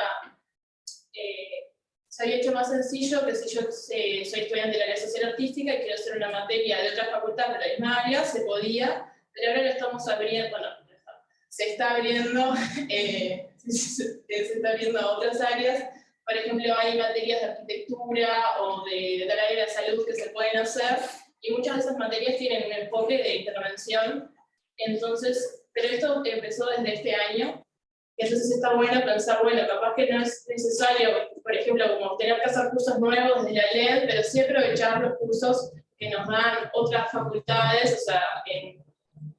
hecho más sencillo, que si yo soy estudiante de la área social artística y quiero hacer una materia de otra facultad de la misma área, se podía, pero ahora lo estamos abriendo, bueno, se está abriendo, se está abriendo a otras áreas. Por ejemplo, hay materias de arquitectura o de tal área de salud que se pueden hacer, y muchas de esas materias tienen un enfoque de intervención. Entonces, pero esto empezó desde este año, entonces está bueno pensar, bueno, capaz que no es necesario, por ejemplo, como tener que hacer cursos nuevos desde la LED, pero sí aprovechar los cursos que nos dan otras facultades, o sea,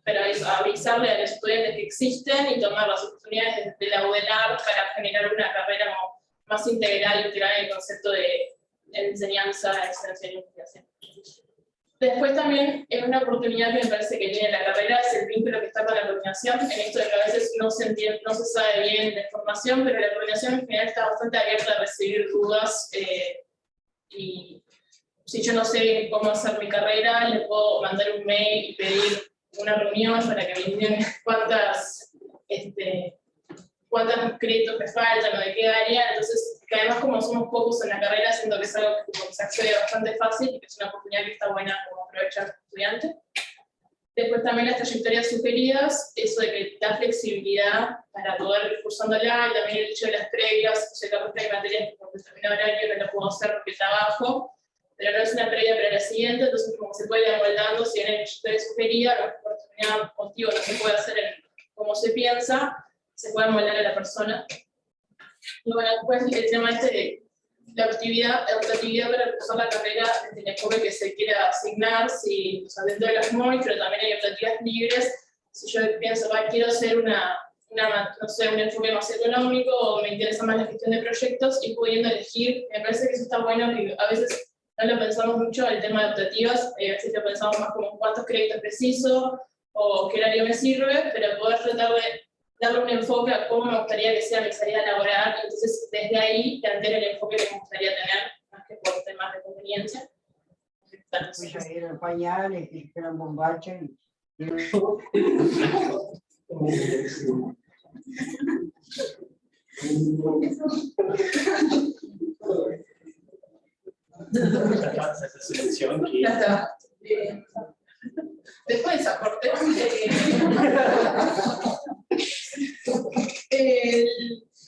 pero avisarle a los estudiantes que existen y tomar las oportunidades de la UDELAR para generar una carrera como más integral en el concepto de enseñanza, excelencia y investigación. Después también es una oportunidad que me parece que tiene la carrera, es el vínculo que está con la coordinación, en esto de que a veces no se entiende, no se sabe bien la información, pero la coordinación en general está bastante abierta a recibir dudas, y si yo no sé cómo hacer mi carrera, le puedo mandar un mail y pedir una reunión para que me digan cuántos créditos me faltan o de qué área. Entonces, que además como somos pocos en la carrera, siento que es algo que se accede bastante fácil y que es una oportunidad que está buena como aprovechar como estudiante. Después también las trayectorias sugeridas, eso de que da flexibilidad para poder ir cursándola, y también el hecho de las previas, o sea, capaz que hay materias que por determinado horario no lo puedo hacer porque trabajo, pero no es una previa para la siguiente, entonces como se puede ir amoldando, si bien hay trayectoria sugerida, por determinado motivo no se puede hacer como se piensa, se puede amoldar a la persona. Y bueno, después el tema de la optatividad para cursar la carrera desde el enfoque que se quiera asignar, si, o sea, dentro de las MOI, pero también hay optativas libres. Si yo pienso, quiero hacer no sé, un enfoque más económico, o me interesa más la gestión de proyectos, y pudiendo elegir, me parece que eso está bueno, que a veces no lo pensamos mucho, el tema de optativas, a veces lo pensamos más como cuántos créditos preciso, o qué horario me sirve, pero poder tratar de darle un enfoque a cómo me gustaría que sea mi salida laboral, y entonces desde ahí plantear el enfoque que me gustaría tener, más que por temas de conveniencia. Pues ya eran pañales, eran bombachas. Ya está. Después de esa corte,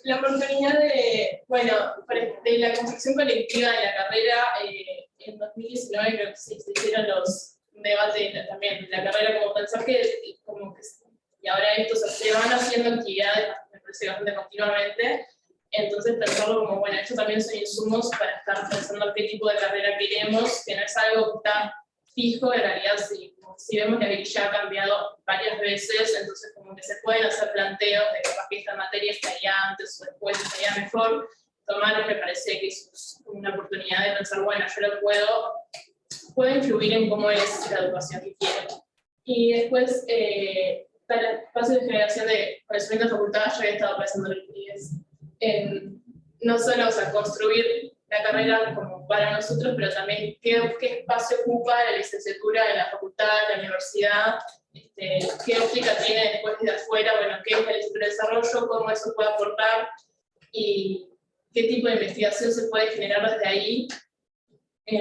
la oportunidad de la construcción colectiva de la carrera, en 2019 creo que se hicieron los debates también de la carrera, como pensar que y ahora esto se van haciendo actividades, me parece bastante continuamente, entonces pensarlo como, bueno, esto también son insumos para estar pensando qué tipo de carrera queremos, que no es algo que está fijo, en realidad si vemos que ya ha cambiado varias veces, entonces como que se pueden hacer planteos de capaz que esta materia estaría antes o después estaría mejor, tomar, me parece que es una oportunidad de pensar, bueno, yo lo puedo influir en cómo es la educación que quiero. Y después, para el paso de generación de conocimiento de facultad, yo había estado pensando en no solo, o sea, construir la carrera como para nosotros, pero también qué espacio ocupa la licenciatura en la facultad, en la universidad, qué óptica tiene después de afuera, bueno, qué es la licenciatura de desarrollo, cómo eso puede aportar, y qué tipo de investigación se puede generar desde ahí. Y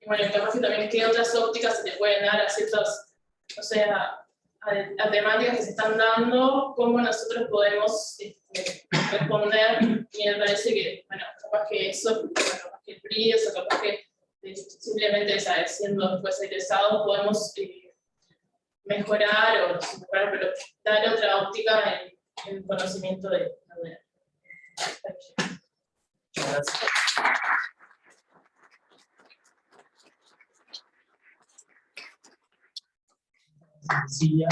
bueno, capaz que también qué otras ópticas se le pueden dar a ciertas, o sea, a temáticas que se están dando, cómo nosotros podemos responder, y me parece que, bueno, capaz que eso, capaz que el PRI, o capaz que simplemente, ¿sabes?, siendo después egresados, podemos mejorar, o no sé, mejorar, pero dar otra óptica en el conocimiento de la universidad. Gracias. Sencilla.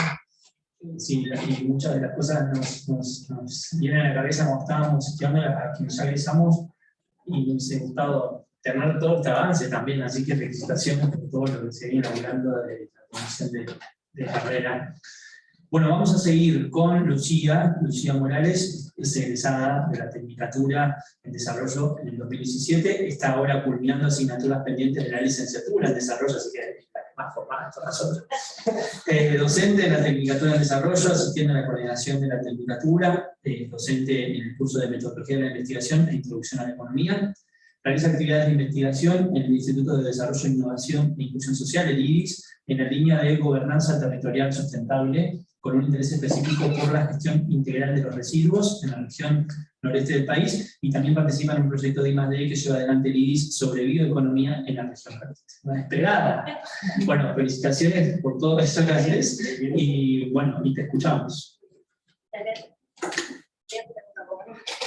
sí, y muchas de las cosas nos vienen a la cabeza cuando estábamos estudiando a quienes ya egresamos, y nos ha gustado tener todo este avance también, así que felicitaciones por todo lo que se viene hablando de la comisión de carrera. Bueno, vamos a seguir con Lucía Morales, es egresada de la Tecnicatura en Desarrollo en el 2017, está ahora culminando asignaturas pendientes de la licenciatura en Desarrollo, así que es la más formada de todas nosotros. Docente en la Tecnicatura en Desarrollo, asistiendo a la coordinación de la Tecnicatura, docente en el curso de Metodología de la Investigación e Introducción a la Economía. Realiza actividades de investigación en el Instituto de Desarrollo, Innovación e Inclusión Social, el IDIS, en la línea de gobernanza territorial sustentable, con un interés específico por la gestión integral de los residuos en la región noreste del país, y también participa en un proyecto de I+D que lleva adelante el IDIS sobre bioeconomía en la región noreste. Una despegada. Bueno, felicitaciones por todo eso que haces, y bueno, y te escuchamos.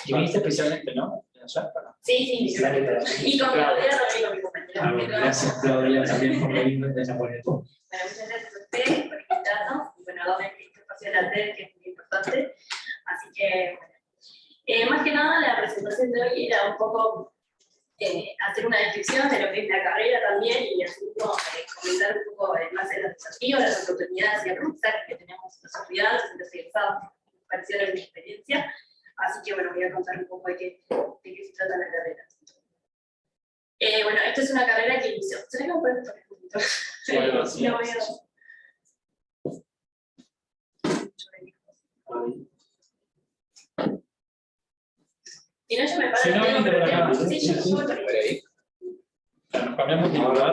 Y viniste especialmente, ¿no? Sí, y con Claudia también con mi compañera. Gracias, Claudia, también por venir desde la Bueno, muchas gracias a ustedes por invitarnos, y bueno, darle este espacio a la TED, que es muy importante. Así que, bueno, más que nada la presentación de hoy era un poco hacer una descripción de lo que es la carrera también, y así como comentar un poco más de los desafíos, las oportunidades y aprendizajes que tenemos los estudiantes, los egresados, parecieron mi experiencia. Así que bueno, voy a contar un poco de qué se trata la carrera. Bueno, esta es una carrera que inició. ¿Se me puede poner un poquito? Sí, lo voy a... Si no, yo me paro. Si no, vente por acá. Sí, yo me voy por ahí. Nos cambiamos de lugar.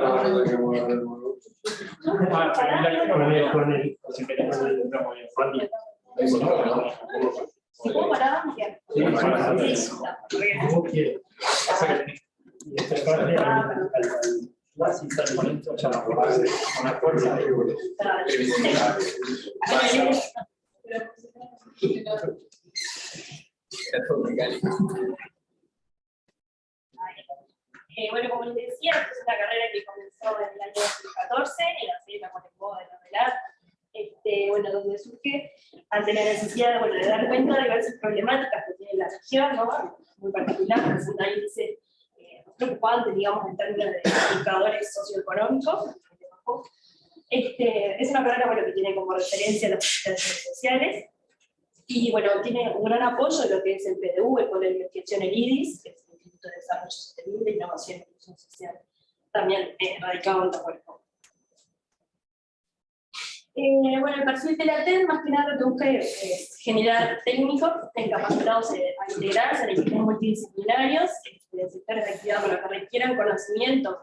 Si puedo parar, me quedo. Sí, bueno, como les decía, esta es una carrera que comenzó en el año 2014 en la sede de Tacuarembó de la Velar, bueno, donde surge ante la necesidad bueno, de dar cuenta de diversas problemáticas que tiene la región, ¿no? Muy particular, es un índice preocupante, digamos, en términos de indicadores socioeconómicos. Es una carrera bueno, que tiene como referencia las ciencias sociales, y bueno, tiene un gran apoyo de lo que es el PDU, el Polo de Investigación, el IDIS, que es el Instituto de Desarrollo Sostenible, Innovación e Inclusión Social, también radicado en Tacuarembó. Bueno, el perfil de la TED, más que nada, lo que busca es generar técnicos capacitados a integrarse en equipos multidisciplinarios, de sectores de actividad con los que requieran conocimientos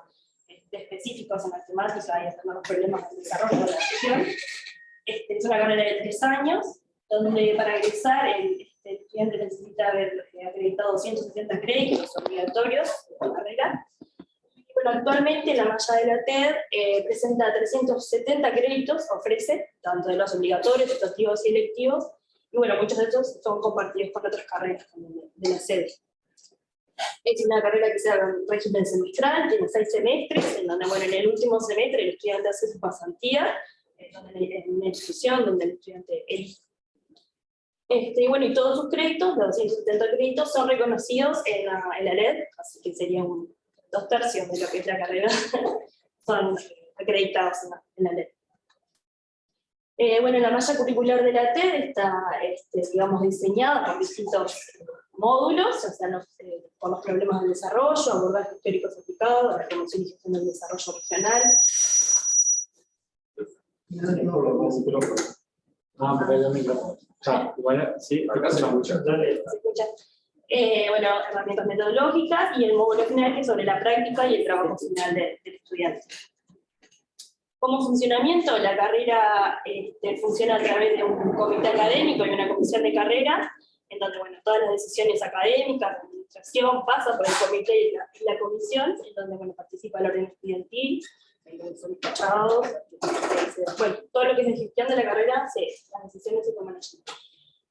específicos en matemática y en los problemas de desarrollo de la región. Es una carrera de 3 años, donde para egresar el estudiante necesita haber acreditado 270 créditos obligatorios de la carrera. Bueno, actualmente la malla de la TED presenta 370 créditos, ofrece, tanto de los obligatorios, optativos y electivos, y bueno, muchos de estos son compartidos con otras carreras también de la sede. Es una carrera que se da en régimen semestral, tiene 6 semestres, en donde, bueno, en el último semestre el estudiante hace su pasantía, en una institución donde el estudiante elige. Y bueno, y todos sus créditos, los 270 créditos, son reconocidos en la LED, así que sería 2/3 de lo que es la carrera son acreditados en la LED. Bueno, la malla curricular de la TED está, digamos, diseñada por distintos módulos, o sea, por los problemas del desarrollo, abordajes históricos aplicados, la promoción y gestión del desarrollo regional. Bueno, sí, acá se escucha. ¿Se escucha? Bueno, herramientas metodológicas, y el módulo final que es sobre la práctica y el trabajo final del estudiante. Como funcionamiento, la carrera funciona a través de un comité académico y una comisión de carrera, en donde bueno, todas las decisiones académicas, la administración, pasa por el comité y la comisión, en donde bueno, participa el orden estudiantil, son despachados, bueno, todo lo que es la gestión de la carrera, las decisiones se toman allí.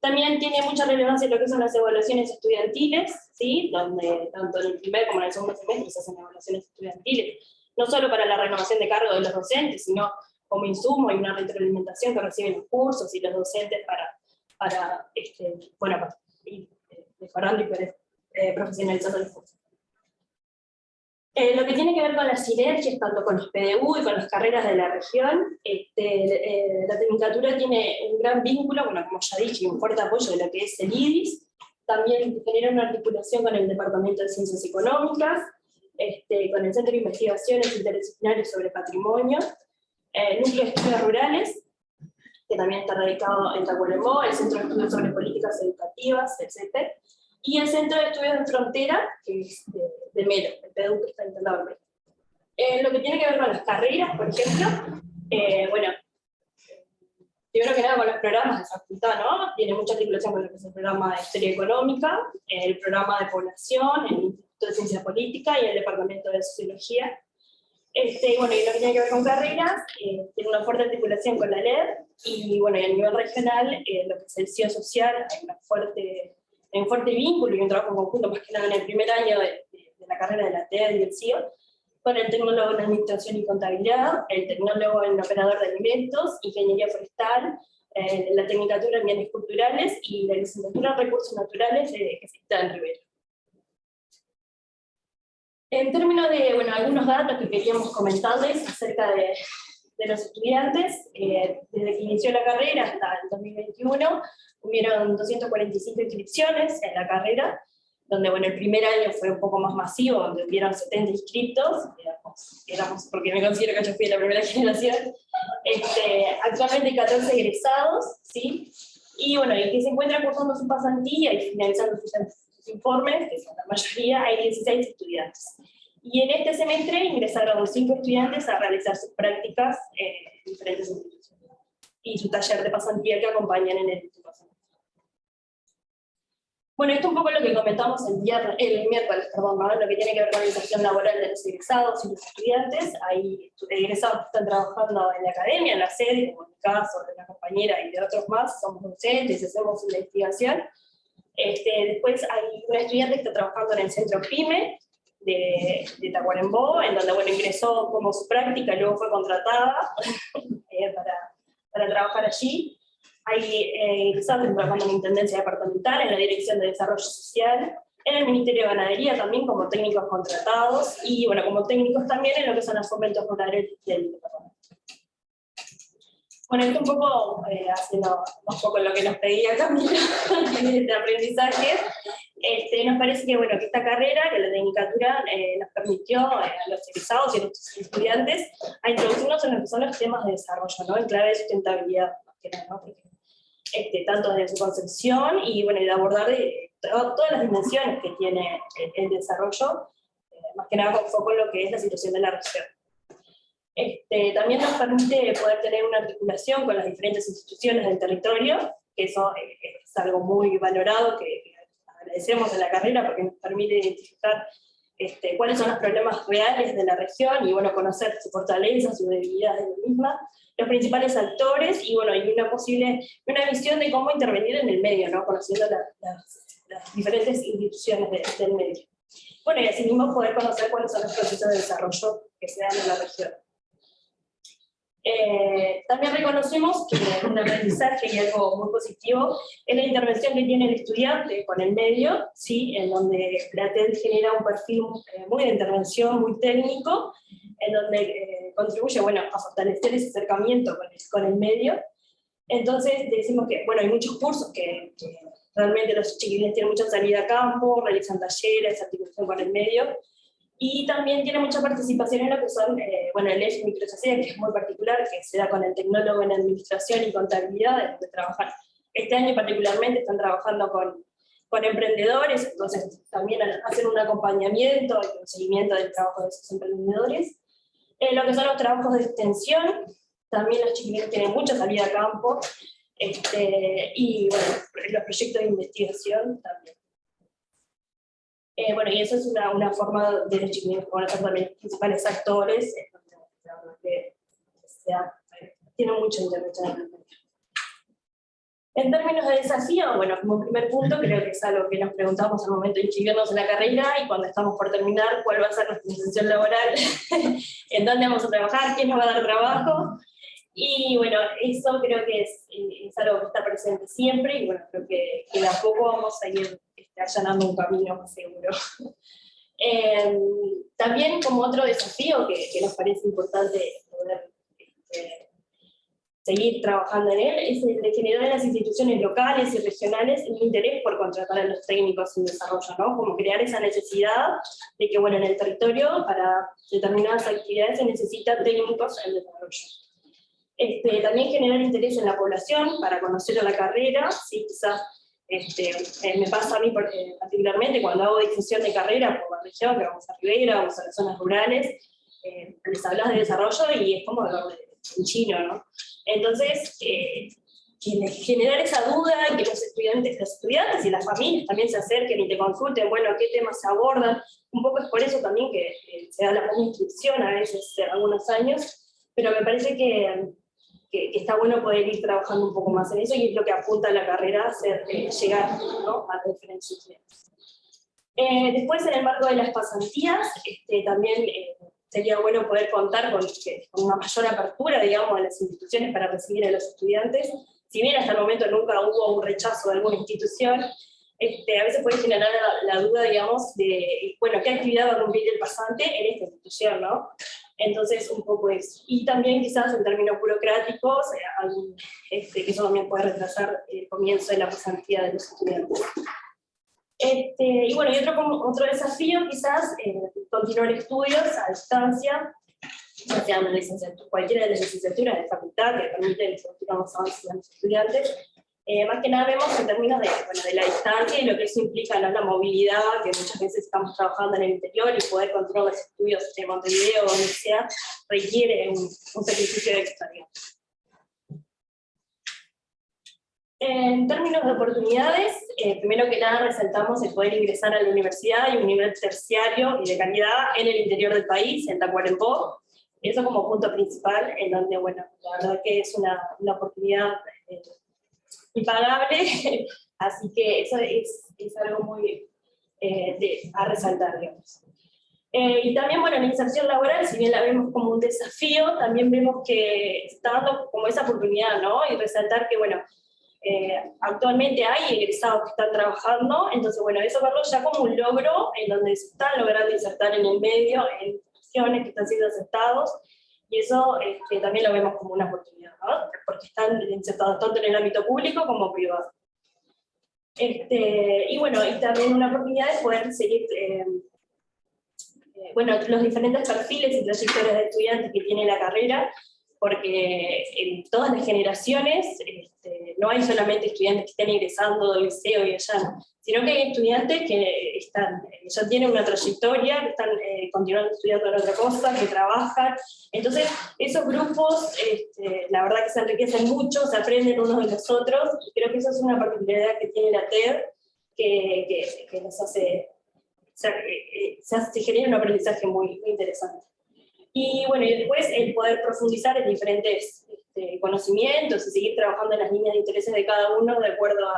También tiene mucha relevancia lo que son las evaluaciones estudiantiles, ¿sí? Donde tanto en el primer como en el segundo semestre se hacen evaluaciones estudiantiles, no solo para la renovación de cargo de los docentes, sino como insumo y una retroalimentación que reciben los cursos y los docentes para ir mejorando y profesionalizando los cursos. Lo que tiene que ver con las sinergias, tanto con los PDU y con las carreras de la región, la Tecnicatura tiene un gran vínculo, bueno, como ya dije, y un fuerte apoyo de lo que es el IDIS, también genera una articulación con el Departamento de Ciencias Económicas, con el Centro de Investigaciones Interdisciplinarias sobre Patrimonio, Núcleo de Estudios Rurales, que también está radicado en Tacuarembó, el Centro de Estudios sobre Políticas Educativas, etc., y el Centro de Estudios de Frontera, que es de Melo, el PDU que está instalado en Melo. Lo que tiene que ver con las carreras, por ejemplo, bueno, primero que nada con los programas de facultad, ¿no? Tiene mucha articulación con lo que es el programa de Historia Económica, el programa de Población, el Instituto de Ciencia Política y el Departamento de Sociología. Bueno, y lo que tiene que ver con carreras, tiene una fuerte articulación con la LED, y bueno, y a nivel regional, lo que es el CIO social, hay un fuerte vínculo y un trabajo conjunto, más que nada en el primer año de la carrera de la TED y el CIO, con el tecnólogo en Administración y Contabilidad, el tecnólogo en Operador de Alimentos, Ingeniería Forestal, la Tecnicatura en Bienes Culturales y la Licenciatura en Recursos Naturales que se está en Rivera. En términos de, bueno, algunos datos que queríamos comentarles acerca de los estudiantes, desde que inició la carrera hasta el 2021, hubieron 245 inscripciones en la carrera, donde bueno, el primer año fue un poco más masivo, donde hubieron 70 inscriptos, porque me considero que yo fui de la primera generación. Actualmente hay 14 egresados, ¿sí? Y bueno, y que se encuentran cursando su pasantía y finalizando sus informes, que son la mayoría, hay 16 estudiantes. Y en este semestre ingresaron 5 estudiantes a realizar sus prácticas en diferentes instituciones, y su taller de pasantía que acompañan en el último semestre. Bueno, esto es un poco lo que comentamos el miércoles, ¿no? Lo que tiene que ver con la inserción laboral de los egresados y los estudiantes. Hay egresados que están trabajando en la academia, en la sede, como en mi caso, de la compañera y de otros más, somos docentes, hacemos investigación. Después hay una estudiante que está trabajando en el centro PYME de Tacuarembó, en donde bueno, ingresó como su práctica y luego fue contratada para trabajar allí. Hay egresados trabajando en la Intendencia Departamental, en la Dirección de Desarrollo Social, en el Ministerio de Ganadería también como técnicos contratados, y bueno, como técnicos también en lo que son los fomentos rurales del departamento. Bueno, esto un poco, haciendo un poco lo que nos pedía Camila, de aprendizaje, nos parece que, bueno, que esta carrera, que la Tecnicatura, nos permitió a los egresados y a nuestros estudiantes a introducirnos en lo que son los temas de desarrollo, ¿no? En clave de sustentabilidad, más que nada, ¿no? Porque, tanto desde su concepción y, bueno, y de abordar todas las dimensiones que tiene el desarrollo, más que nada con foco en lo que es la situación de la región. También nos permite poder tener una articulación con las diferentes instituciones del territorio, que eso es algo muy valorado, que agradecemos en la carrera porque nos permite identificar cuáles son los problemas reales de la región y bueno, conocer sus fortalezas, sus debilidades de la misma, los principales actores y bueno, y una visión de cómo intervenir en el medio, ¿no? Conociendo las diferentes instituciones del medio. Bueno, y asimismo poder conocer cuáles son los procesos de desarrollo que se dan en la región. También reconocemos que un aprendizaje y algo muy positivo es la intervención que tiene el estudiante con el medio, ¿sí? En donde la TED genera un perfil muy de intervención, muy técnico, en donde contribuye bueno, a fortalecer ese acercamiento con el medio. Entonces decimos que bueno, hay muchos cursos que realmente los chiquilines tienen mucha salida a campo, realizan talleres, articulación con el medio, y también tiene mucha participación en lo que son, bueno, el eje microsocial, que es muy particular, que se da con el tecnólogo en Administración y Contabilidad, donde trabajan. Este año particularmente están trabajando con emprendedores, entonces también hacen un acompañamiento y un seguimiento del trabajo de esos emprendedores. Lo que son los trabajos de extensión, también los chiquilines tienen mucha salida a campo, y bueno, los proyectos de investigación también. Bueno, y eso es una forma de los chiquilines conocer también los principales actores, que tienen mucha intervención en el medio. En términos de desafío, bueno, como primer punto, creo que es algo que nos preguntamos al momento de inscribirnos en la carrera y cuando estamos por terminar, cuál va a ser nuestra inserción laboral, en dónde vamos a trabajar, quién nos va a dar trabajo. Y bueno, eso creo que es algo que está presente siempre, y bueno, creo que de a poco vamos a ir allanando un camino más seguro. También como otro desafío que nos parece importante poder seguir trabajando en él, es el de generar en las instituciones locales y regionales un interés por contratar a los técnicos en desarrollo, ¿no? Como crear esa necesidad de que, bueno, en el territorio, para determinadas actividades se necesitan técnicos en desarrollo. También generar interés en la población para conocer a la carrera, ¿sí? Quizás me pasa a mí particularmente cuando hago difusión de carrera por la región, que vamos a Rivera, vamos a las zonas rurales, les hablas de desarrollo y es como hablar en chino, ¿no? Entonces, generar esa duda, que los estudiantes y las familias también se acerquen y te consulten, bueno, qué temas se abordan. Un poco es por eso también que se da la inscripción a veces de algunos años, pero me parece que está bueno poder ir trabajando un poco más en eso, y es lo que apunta a la carrera, hacer llegar, ¿no?, a diferentes estudiantes. Después, en el marco de las pasantías, también sería bueno poder contar con una mayor apertura, digamos, a las instituciones para recibir a los estudiantes. Si bien hasta el momento nunca hubo un rechazo de alguna institución, a veces puede generar la duda, digamos, de, bueno, ¿qué actividad va a cumplir el pasante en esta institución, no? Entonces, un poco eso. Y también quizás en términos burocráticos, que eso también puede retrasar el comienzo de la pasantía de los estudiantes. Y bueno, y otro desafío quizás, continuar estudios a distancia, ya sea una licenciatura, cualquiera de las licenciaturas de facultad que permiten continuar los avances de los estudiantes. Más que nada vemos en términos de la distancia y lo que eso implica, ¿no?, la movilidad, que muchas veces estamos trabajando en el interior y poder continuar los estudios en Montevideo o donde sea, requiere un sacrificio extra, digamos. En términos de oportunidades, primero que nada resaltamos el poder ingresar a la universidad y un nivel terciario y de calidad en el interior del país, en Tacuarembó. Eso como punto principal, en donde, bueno, la verdad que es una oportunidad impagable, así que eso es algo muy a resaltar, digamos. Y también, bueno, la inserción laboral, si bien la vemos como un desafío, también vemos que está dando como esa oportunidad, ¿no? Y resaltar que, bueno, actualmente hay egresados que están trabajando, entonces, bueno, eso verlo ya como un logro en donde se están logrando insertar en el medio, en instituciones que están siendo aceptados, y eso también lo vemos como una oportunidad, ¿no? Porque están insertados tanto en el ámbito público como privado. Y bueno, y también una oportunidad de poder seguir, bueno, los diferentes perfiles y trayectorias de estudiantes que tiene la carrera, porque en todas las generaciones no hay solamente estudiantes que estén ingresando del liceo y allá, sino que hay estudiantes que ya tienen una trayectoria, que están continuando estudiando en otra cosa, que trabajan. Entonces, esos grupos, la verdad que se enriquecen mucho, se aprenden unos de los otros, y creo que eso es una particularidad que tiene la TED, que nos hace, se genera un aprendizaje muy, muy interesante. Y bueno, y después el poder profundizar en diferentes conocimientos y seguir trabajando en las líneas de intereses de cada uno de acuerdo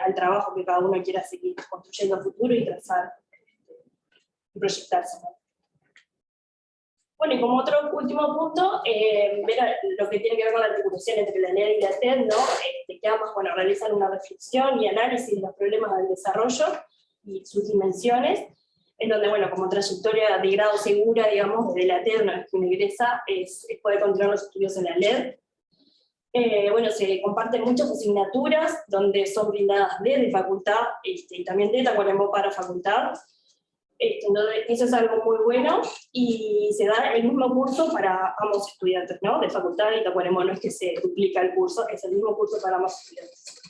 al trabajo que cada uno quiera seguir construyendo a futuro y trazar y proyectarse, ¿no? Bueno, y como otro último punto, ver lo que tiene que ver con la articulación entre la LED y la TED, ¿no? Que ambas, bueno, realizan una reflexión y análisis de los problemas del desarrollo y sus dimensiones, en donde, bueno, como trayectoria de grado segura, digamos, desde la TED, una vez que uno ingresa, es poder continuar los estudios en la LED. Bueno, se comparten muchas asignaturas, donde son brindadas desde facultad, y también de Tacuarembó para facultad. Entonces, eso es algo muy bueno, y se da el mismo curso para ambos estudiantes, ¿no? De facultad y Tacuarembó, no es que se duplica el curso, es el mismo curso para ambos estudiantes.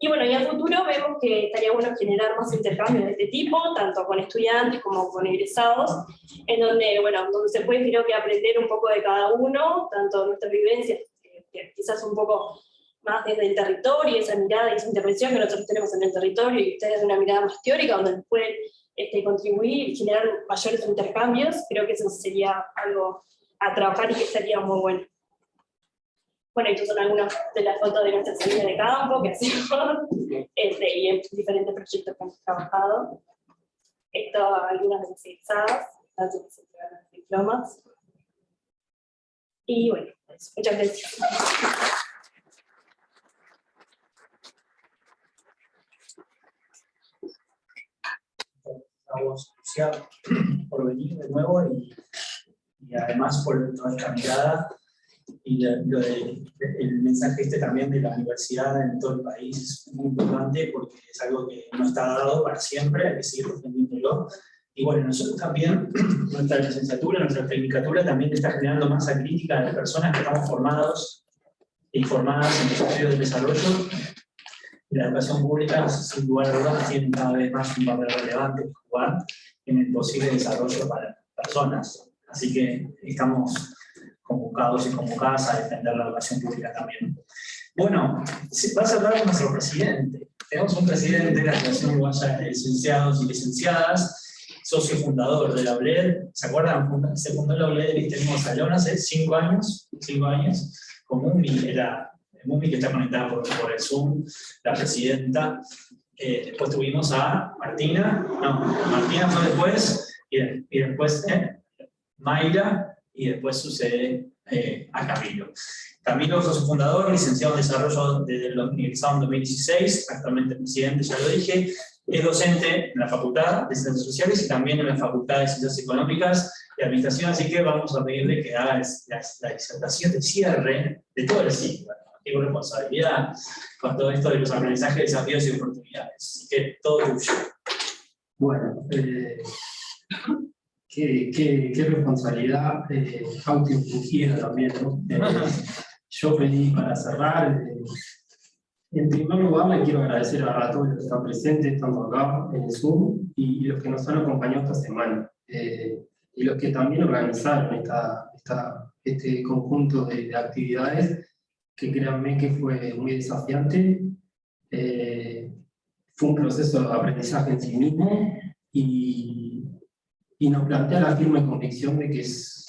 Y bueno, y a futuro vemos que estaría bueno generar más intercambios de este tipo, tanto con estudiantes como con egresados, en donde, bueno, donde se puede, creo que, aprender un poco de cada uno, tanto nuestras vivencias, quizás un poco más desde el territorio, esa mirada y esa intervención que nosotros tenemos en el territorio, y ustedes una mirada más teórica, donde pueden contribuir y generar mayores intercambios. Creo que eso sería algo a trabajar y que estaría muy bueno. Bueno, estas son algunas de las fotos de nuestra salida de campo que hacemos, y en diferentes proyectos que hemos trabajado. Esto, algunas de las egresadas, las que se entregan los diplomas. Y bueno, pues, muchas gracias. Estamos Luciano por venir de nuevo y además por nuestra mirada y el mensaje también de la universidad en todo el país es muy importante porque es algo que no está dado para siempre, hay que seguir defendiéndolo. Y bueno, nosotros también, nuestra licenciatura, nuestra tecnicatura también está generando masa crítica de personas que estamos formados e informadas en los estudios de desarrollo. Y la educación pública, sin lugar a dudas, tiene cada vez más un papel relevante que jugar en el posible desarrollo para personas. Así que estamos convocados y convocadas a defender la educación pública también. Bueno, va a cerrar con nuestro presidente. Tenemos un presidente de la Asociación Uruguaya de Licenciados y Licenciadas, socio fundador de la ULED. ¿Se acuerdan? Se fundó la ULED y tenemos salón hace 5 años, con Mumi, era Mumi que está conectada por el Zoom, la presidenta. Después tuvimos a Martina, Martina fue después, y después Mayra, y después sucede a Camilo. Camilo fue su fundador, licenciado en Desarrollo desde el ingresado en 2016, actualmente presidente, ya lo dije, es docente en la Facultad de Ciencias Sociales y también en la Facultad de Ciencias Económicas y Administración, así que vamos a pedirle que haga la disertación de cierre de todo el ciclo. Tengo responsabilidad con todo esto de los aprendizajes, desafíos y oportunidades, así que todo tuyo. Bueno, qué responsabilidad autoinfligida también, ¿no? Yo pedí para cerrar. En primer lugar, le quiero agradecer a todos los que están presentes, tanto acá en el Zoom, y los que nos han acompañado esta semana. Y los que también organizaron este conjunto de actividades, que créanme que fue muy desafiante. Fue un proceso de aprendizaje en sí mismo, y nos plantea la firme convicción de que es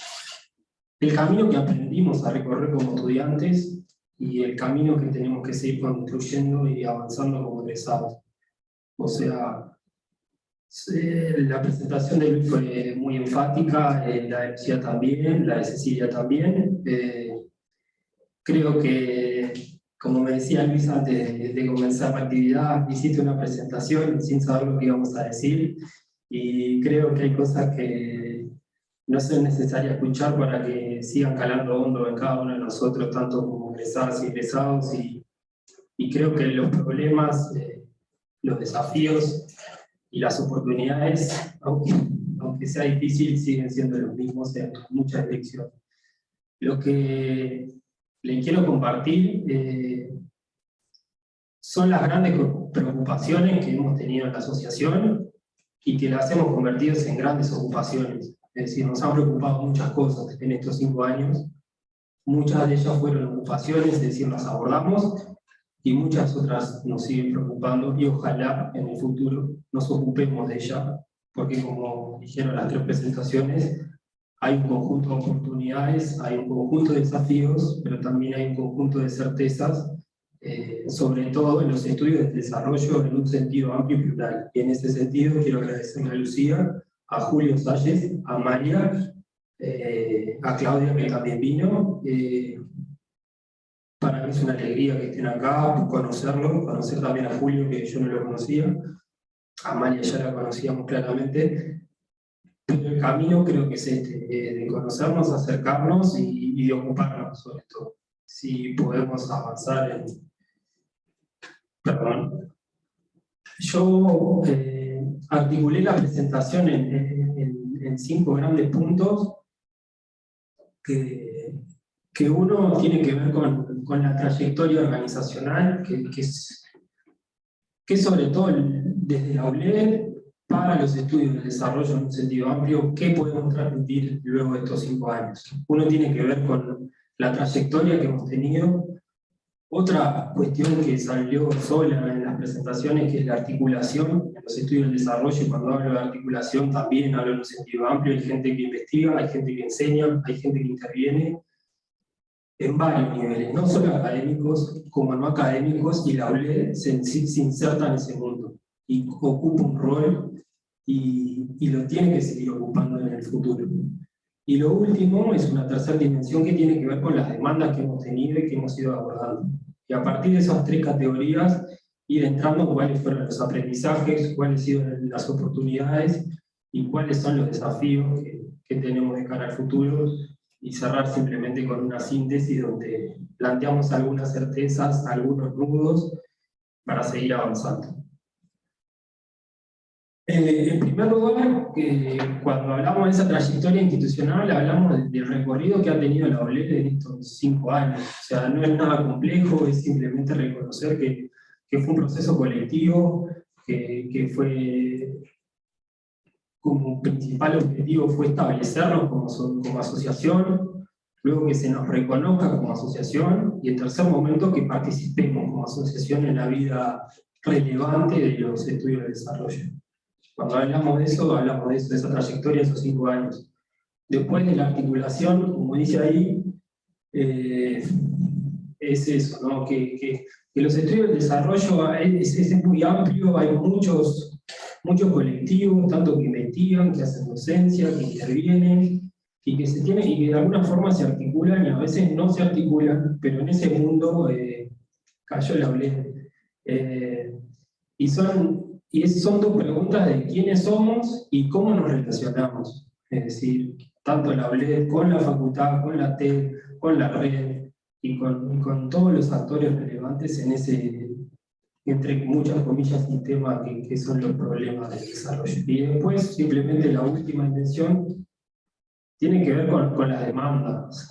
el camino que aprendimos a recorrer como estudiantes y el camino que tenemos que seguir construyendo y avanzando como egresados. O sea, la presentación de Luis fue muy enfática, la de Lucía también, la de Cecilia también. Creo que, como me decía Luis antes de comenzar la actividad, hiciste una presentación sin saber lo que íbamos a decir, y creo que hay cosas que no son necesarias escuchar para que sigan calando hondo en cada uno de nosotros, tanto como egresadas y egresados, y creo que los problemas, los desafíos y las oportunidades, aunque sea difícil, siguen siendo los mismos en muchas direcciones. Lo que le quiero compartir son las grandes preocupaciones que hemos tenido en la asociación y que las hemos convertido en grandes ocupaciones. Es decir, nos han preocupado muchas cosas en estos 5 años. Muchas de ellas fueron ocupaciones, es decir, las abordamos, y muchas otras nos siguen preocupando, y ojalá en el futuro nos ocupemos de ellas, porque como dijeron las 3 presentaciones, hay un conjunto de oportunidades, hay un conjunto de desafíos, pero también hay un conjunto de certezas, sobre todo en los estudios de desarrollo en un sentido amplio y plural. Y en ese sentido quiero agradecerle a Lucía, a Julio Salles, a María, a Claudia, que también vino. Para mí es una alegría que estén acá, conocer también a Julio, que yo no lo conocía, a María ya la conocíamos claramente, pero el camino creo que es de conocernos, acercarnos y de ocuparnos sobre todo. Si podemos avanzar en... Perdón. Yo articulé la presentación en 5 grandes puntos que uno tiene que ver con la trayectoria organizacional, que sobre todo desde la ULED para los estudios de desarrollo en un sentido amplio, ¿qué podemos transmitir luego de estos 5 años? Uno tiene que ver con la trayectoria que hemos tenido. Otra cuestión que salió sola en las presentaciones, que es la articulación en los estudios de desarrollo, y cuando hablo de articulación también hablo en un sentido amplio. Hay gente que investiga, hay gente que enseña, hay gente que interviene en varios niveles, no solo académicos como no académicos, y la ULED se inserta en ese mundo y ocupa un rol y lo tiene que seguir ocupando en el futuro. Y lo último es una tercera dimensión que tiene que ver con las demandas que hemos tenido y que hemos ido abordando. Y a partir de esas tres categorías, ir entrando en cuáles fueron los aprendizajes, cuáles han sido las oportunidades y cuáles son los desafíos que tenemos de cara al futuro, y cerrar simplemente con una síntesis donde planteamos algunas certezas, algunos nudos para seguir avanzando. En primer lugar, cuando hablamos de esa trayectoria institucional, hablamos del recorrido que ha tenido la OLED en estos 5 años. O sea, no es nada complejo, es simplemente reconocer que fue un proceso colectivo, que fue como principal objetivo fue establecernos como asociación, luego que se nos reconozca como asociación, y en tercer momento que participemos como asociación en la vida relevante de los estudios de desarrollo. Cuando hablamos de eso, de esa trayectoria, esos 5 años. Después de la articulación, como dice ahí, es eso, ¿no? Que los estudios de desarrollo es muy amplio, hay muchos colectivos, tanto que investigan, que hacen docencia, que intervienen, y que de alguna forma se articulan, y a veces no se articulan, pero en ese mundo cayó la OLED. Y son 2 preguntas de quiénes somos y cómo nos relacionamos. Es decir, tanto la OLED con la facultad, con la TED, con la red, y con todos los actores relevantes en ese, entre muchas comillas, sistema que son los problemas del desarrollo. Y después, simplemente la última dimensión tiene que ver con las demandas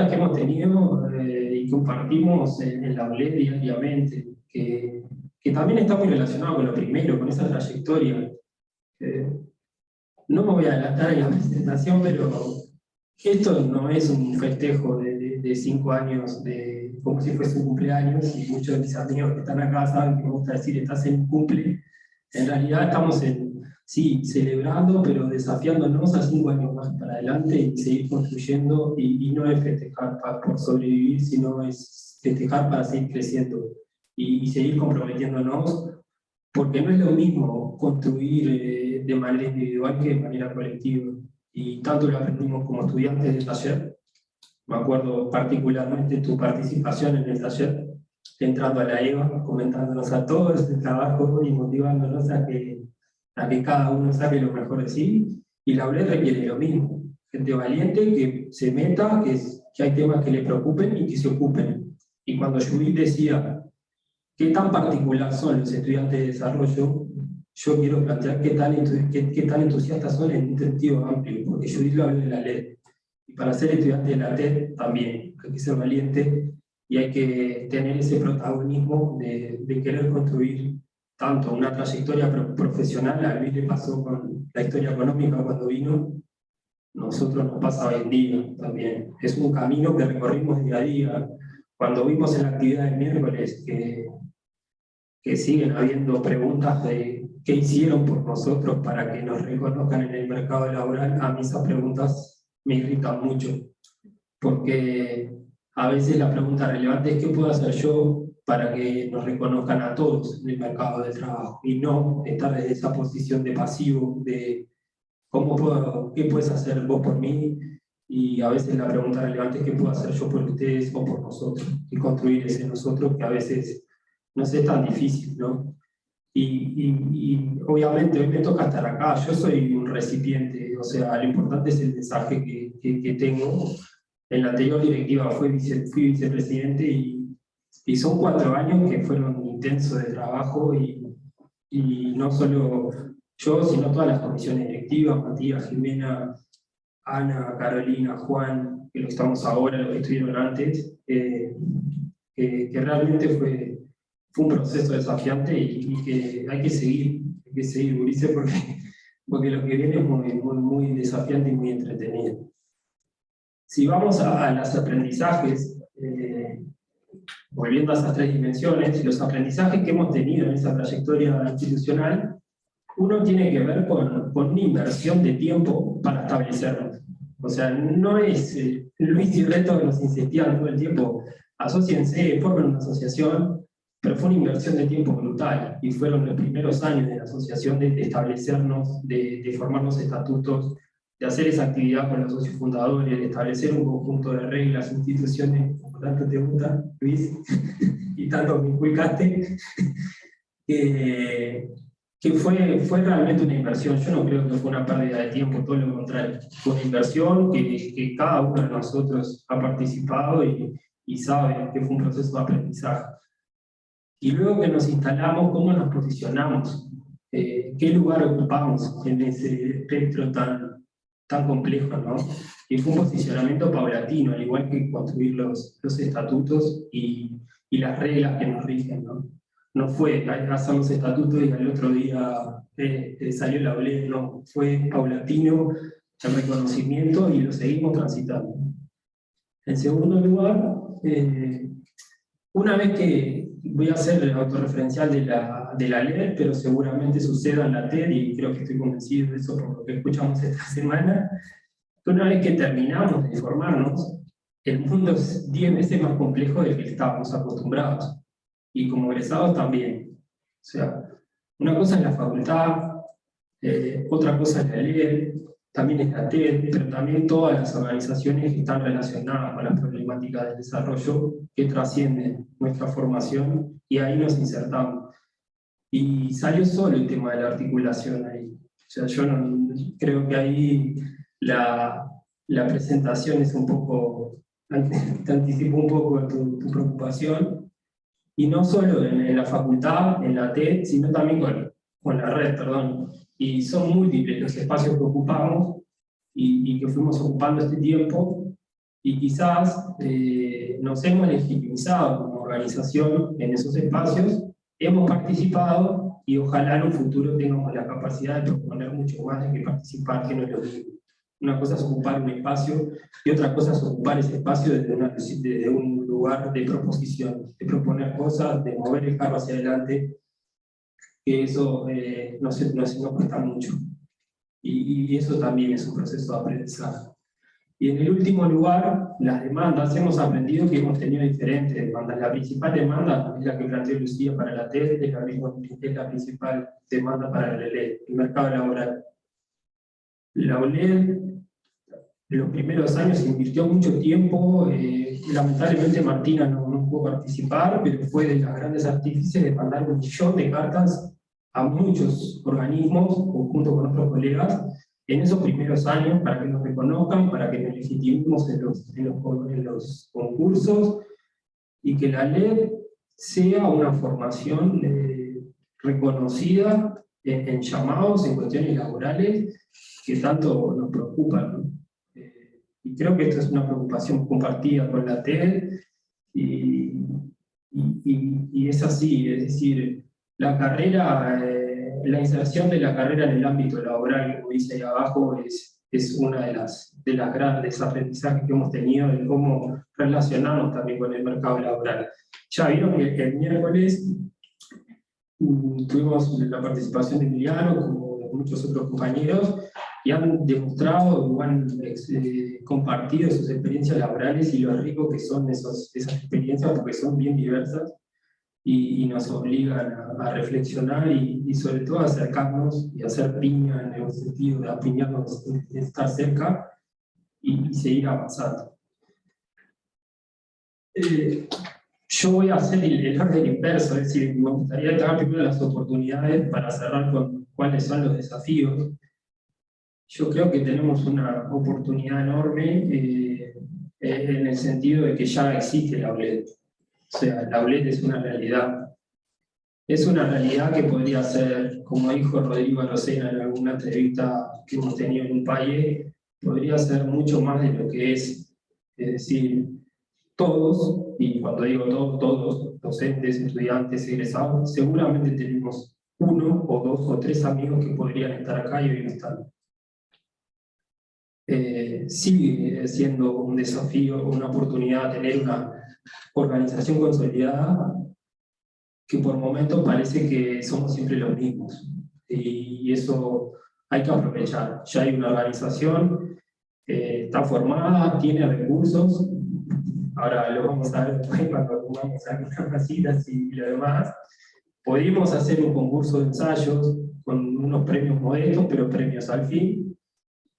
que hemos tenido y compartimos en la OLED diariamente, que también está muy relacionado con lo primero, con esa trayectoria. No me voy a adelantar en la presentación, pero esto no es un festejo de 5 años, como si fuese un cumpleaños, y muchos de mis amigos que están acá saben que me gusta decir estás en un cumple. En realidad estamos sí, celebrando, pero desafiándonos a 5 años más para adelante y seguir construyendo, y no es festejar por sobrevivir, sino es festejar para seguir creciendo y seguir comprometiéndonos, porque no es lo mismo construir de manera individual que de manera colectiva. Y tanto lo aprendimos como estudiantes del taller. Me acuerdo particularmente tu participación en el taller, entrando a la EVA, comentándonos a todos el trabajo y motivándonos a que cada uno saque lo mejor de sí. Y la OLED requiere lo mismo, gente valiente que se meta, que hay temas que le preocupen y que se ocupen. Y cuando Judith decía qué tan particular son los estudiantes de desarrollo, yo quiero plantear qué tan entusiastas son en un sentido amplio, porque Judith lo habló de la LED. Y para ser estudiante de la TED también hay que ser valiente y hay que tener ese protagonismo de querer construir tanto una trayectoria profesional. A Luis le pasó con la historia económica cuando vino, nosotros nos pasa hoy en día también. Es un camino que recorrimos día a día. Cuando vimos en la actividad del miércoles que siguen habiendo preguntas de qué hicieron por nosotros para que nos reconozcan en el mercado laboral, a mí esas preguntas me irritan mucho, porque a veces la pregunta relevante es qué puedo hacer yo para que nos reconozcan a todos en el mercado del trabajo, y no estar desde esa posición de pasivo, de qué puedes hacer vos por mí, y a veces la pregunta relevante es qué puedo hacer yo por ustedes o por nosotros, y construir ese nosotros que a veces no es tan difícil, ¿no? Y obviamente hoy me toca estar acá, yo soy un recipiente, o sea, lo importante es el mensaje que tengo. En la anterior directiva fui vicepresidente y son 4 años que fueron intensos de trabajo, y no solo yo, sino todas las comisiones directivas, Matías, Jimena, Ana, Carolina, Juan, que lo estamos ahora, los que estuvieron antes, que realmente fue un proceso desafiante y que hay que seguir, Ulises, porque lo que viene es muy desafiante y muy entretenido. Si vamos a los aprendizajes, volviendo a esas 3 dimensiones, los aprendizajes que hemos tenido en esa trayectoria institucional, uno tiene que ver con una inversión de tiempo para establecernos. O sea, no es Luis y Reto que nos insistían todo el tiempo, asóciense, formen una asociación, pero fue una inversión de tiempo brutal, y fueron los primeros años de la asociación de establecernos, de formar los estatutos, de hacer esa actividad con los socios fundadores, de establecer un conjunto de reglas, instituciones, como tanto te gusta, Luis, y tanto me inculcaste, que fue realmente una inversión. Yo no creo que fue una pérdida de tiempo, todo lo contrario. Fue una inversión que cada uno de nosotros ha participado y sabe que fue un proceso de aprendizaje. Y luego que nos instalamos, ¿cómo nos posicionamos? ¿Qué lugar ocupamos en ese espectro tan complejo, ¿no? Y fue un posicionamiento paulatino, al igual que construir los estatutos y las reglas que nos rigen, ¿no? No fue hacer los estatutos y al otro día salió la OLED, no, fue paulatino el reconocimiento y lo seguimos transitando. En segundo lugar, una vez que voy a hacer el autorreferencial de la ley, pero seguramente suceda en la TED, y creo que estoy convencido de eso por lo que escuchamos esta semana, que una vez que terminamos de formarnos, el mundo es 10 veces más complejo del que estábamos acostumbrados, y como egresados también. O sea, una cosa es la facultad, otra cosa es la ley, también es la TED, pero también todas las organizaciones que están relacionadas con las problemáticas del desarrollo que trascienden nuestra formación, y ahí nos insertamos. Y salió solo el tema de la articulación ahí. O sea, yo no, creo que ahí la presentación es un poco, te anticipo un poco tu preocupación, y no solo en la facultad, en la TED, sino también con la red, perdón. Y son múltiples los espacios que ocupamos y que fuimos ocupando este tiempo, y quizás nos hemos legitimizado como organización en esos espacios, hemos participado y ojalá en un futuro tengamos la capacidad de proponer mucho más de que participar, que no es lo mismo. Una cosa es ocupar un espacio y otra cosa es ocupar ese espacio desde un lugar de proposición, de proponer cosas, de mover el carro hacia adelante, que eso nos cuesta mucho. Y eso también es un proceso de aprendizaje. Y en el último lugar, las demandas. Hemos aprendido que hemos tenido diferentes demandas. La principal demanda es la que planteó Lucía para la TED, es la principal demanda para la OLED, el mercado laboral. La OLED, en los primeros años, invirtió mucho tiempo. Lamentablemente Martina no pudo participar, pero fue de las grandes artífices de mandar 1 millón de cartas a muchos organismos, junto con otros colegas, en esos primeros años, para que nos reconozcan, para que nos legitimemos en los concursos, y que la LED sea una formación reconocida en llamados, en cuestiones laborales, que tanto nos preocupan, ¿no? Y creo que esto es una preocupación compartida con la TED, y es así, es decir, la carrera, la inserción de la carrera en el ámbito laboral, como dice ahí abajo, es una de las grandes aprendizajes que hemos tenido de cómo relacionarnos también con el mercado laboral. Ya vieron que el miércoles tuvimos la participación de Emiliano, como de muchos otros compañeros, y han demostrado o han compartido sus experiencias laborales y lo rico que son esas experiencias, porque son bien diversas y nos obligan a reflexionar y sobre todo a acercarnos y hacer piña, en el sentido de apiñarnos, de estar cerca y seguir avanzando. Yo voy a hacer el orden inverso, es decir, me gustaría dar primero las oportunidades para cerrar con cuáles son los desafíos. Yo creo que tenemos una oportunidad enorme en el sentido de que ya existe la OLED. O sea, la OLED es una realidad. Es una realidad que podría ser, como dijo Rodrigo Arocena en alguna entrevista que hemos tenido en un país, podría ser mucho más de lo que es decir, todos, y cuando digo todos, docentes, estudiantes, egresados, seguramente tenemos 1 o 2 o 3 amigos que podrían estar acá y hoy no están. Sigue siendo un desafío, una oportunidad tener una organización consolidada que por momentos parece que somos siempre los mismos, y eso hay que aprovechar. Ya hay una organización, está formada, tiene recursos, ahora lo vamos a ver después cuando vamos a algunas casitas y lo demás. Pudimos hacer un concurso de ensayos con unos premios modestos, pero premios al fin.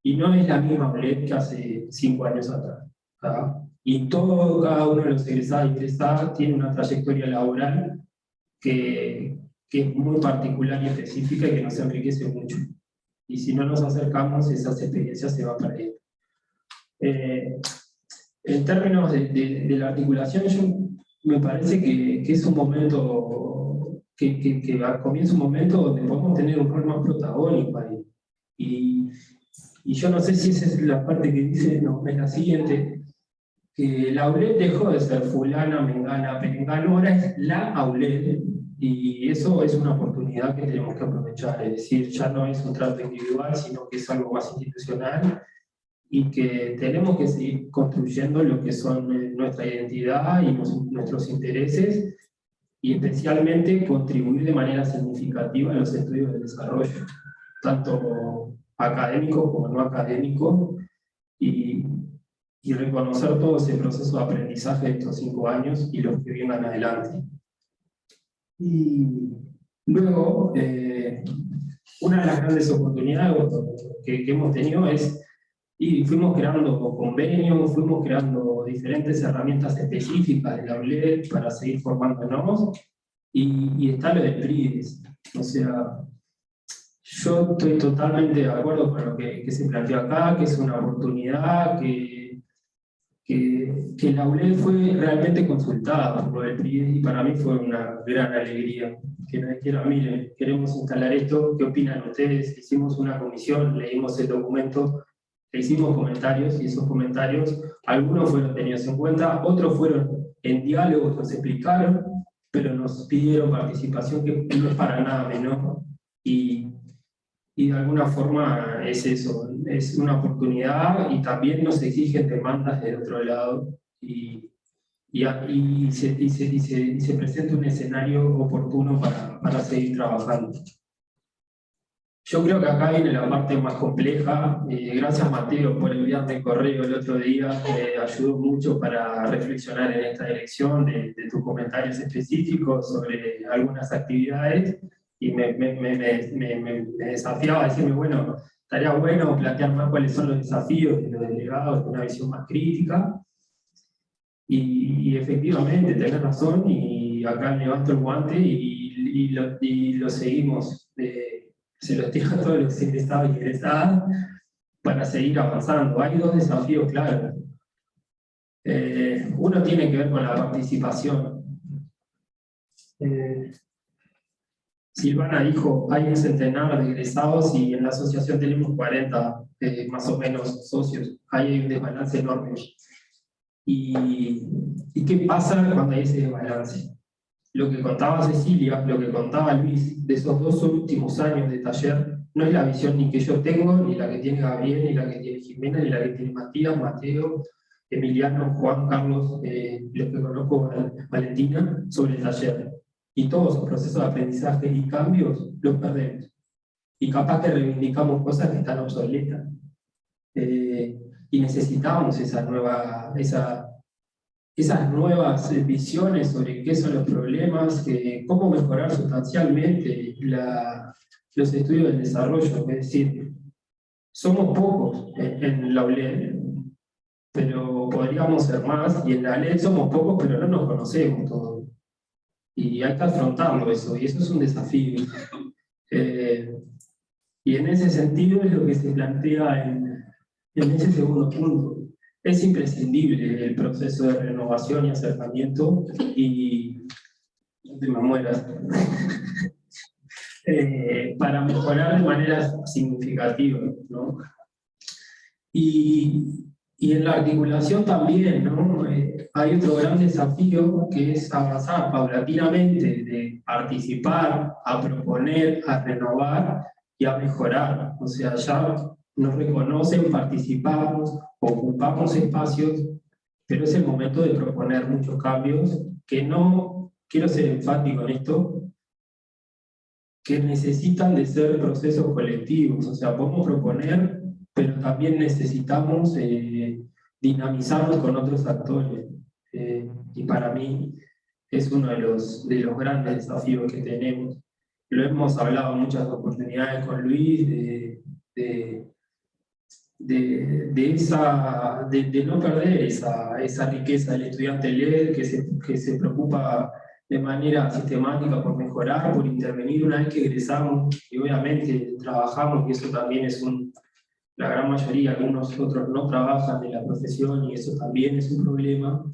y no es la misma OLED que hace 5 años atrás. ¿Tá? Y cada uno de los egresados y egresadas tiene una trayectoria laboral que es muy particular y específica y que nos enriquece mucho. Y si no nos acercamos, esas experiencias se van perdiendo. En términos de la articulación, me parece que es un momento, que comienza un momento donde podemos tener un rol más protagónico ahí. Y yo no sé si esa es la parte que dice, no, es la siguiente, que la AULED dejó de ser fulana, mengana, perengana, ahora es la AULED, y eso es una oportunidad que tenemos que aprovechar, es decir, ya no es un trato individual, sino que es algo más institucional, y que tenemos que seguir construyendo lo que son nuestra identidad y nuestros intereses, y especialmente contribuir de manera significativa a los estudios de desarrollo, tanto académicos como no académicos, y reconocer todo ese proceso de aprendizaje de estos 5 años y los que vengan adelante. Y luego, una de las grandes oportunidades que hemos tenido es, y fuimos creando convenios, fuimos creando diferentes herramientas específicas de la OLED para seguir formándonos, y está lo de PRIDES. O sea, yo estoy totalmente de acuerdo con lo que se planteó acá, que es una oportunidad, que la ULED fue realmente consultada por el PRIDES, y para mí fue una gran alegría. Que nos dijeran, miren, queremos instalar esto, ¿qué opinan ustedes? Hicimos una comisión, leímos el documento, le hicimos comentarios, y esos comentarios, algunos fueron tenidos en cuenta, otros fueron en diálogo, nos explicaron, pero nos pidieron participación, que no es para nada menor, y de alguna forma es eso, es una oportunidad, y también nos exigen demandas del otro lado, y se presenta un escenario oportuno para seguir trabajando. Yo creo que acá viene la parte más compleja. Gracias, Mateo, por enviarme el correo el otro día, me ayudó mucho para reflexionar en esta dirección de tus comentarios específicos sobre algunas actividades, y me desafiaba a decirme, bueno, estaría bueno plantear más cuáles son los desafíos de los delegados, una visión más crítica, y efectivamente, tenés razón, y acá levanto el guante y lo seguimos, se los tiro a todos los egresados y egresadas para seguir avanzando. Hay 2 desafíos claros. Uno tiene que ver con la participación. Silvana dijo, hay un centenar de egresados y en la asociación tenemos 40 más o menos socios. Ahí hay un desbalance enorme. ¿Y qué pasa cuando hay ese desbalance? Lo que contaba Cecilia, lo que contaba Luis, de esos 2 últimos años de taller, no es la visión ni que yo tengo, ni la que tiene Gabriel, ni la que tiene Jimena, ni la que tiene Matías, Mateo, Emiliano, Juan, Carlos, los que conozco, Valentina, sobre el taller. Y todos esos procesos de aprendizaje y cambios los perdemos. Y capaz que reivindicamos cosas que están obsoletas. Y necesitamos esas nuevas visiones sobre qué son los problemas, cómo mejorar sustancialmente los estudios del desarrollo. Es decir, somos pocos en la ULED, pero podríamos ser más, y en la LED somos pocos, pero no nos conocemos todos. Y hay que afrontarlo eso, y eso es un desafío. Y en ese sentido es lo que se plantea en ese segundo punto. Es imprescindible el proceso de renovación y acercamiento, y no te me mueras, para mejorar de manera significativa, ¿no? Y en la articulación también, ¿no? Hay otro gran desafío, que es avanzar paulatinamente, de participar, a proponer, a renovar y a mejorar. O sea, ya nos reconocen, participamos, ocupamos espacios, pero es el momento de proponer muchos cambios, que no, quiero ser enfático en esto, que necesitan de ser procesos colectivos. O sea, podemos proponer, pero también necesitamos dinamizarnos con otros actores. Y para mí es uno de los grandes desafíos que tenemos. Lo hemos hablado en muchas oportunidades con Luis, de no perder esa riqueza del estudiante LED que se preocupa de manera sistemática por mejorar, por intervenir una vez que egresamos, y obviamente trabajamos, y eso también es la gran mayoría, algunos otros no trabajan de la profesión, y eso también es un problema,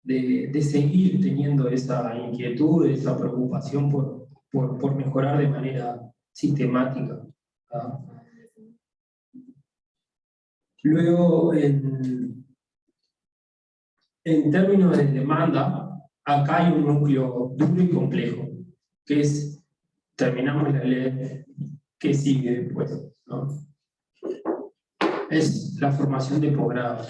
de seguir teniendo esa inquietud, esa preocupación por mejorar de manera sistemática. ¿Ah? Luego, en términos de demanda, acá hay un núcleo duro y complejo, que es, terminamos la ley, ¿qué sigue después? ¿No? Es la formación de posgrado.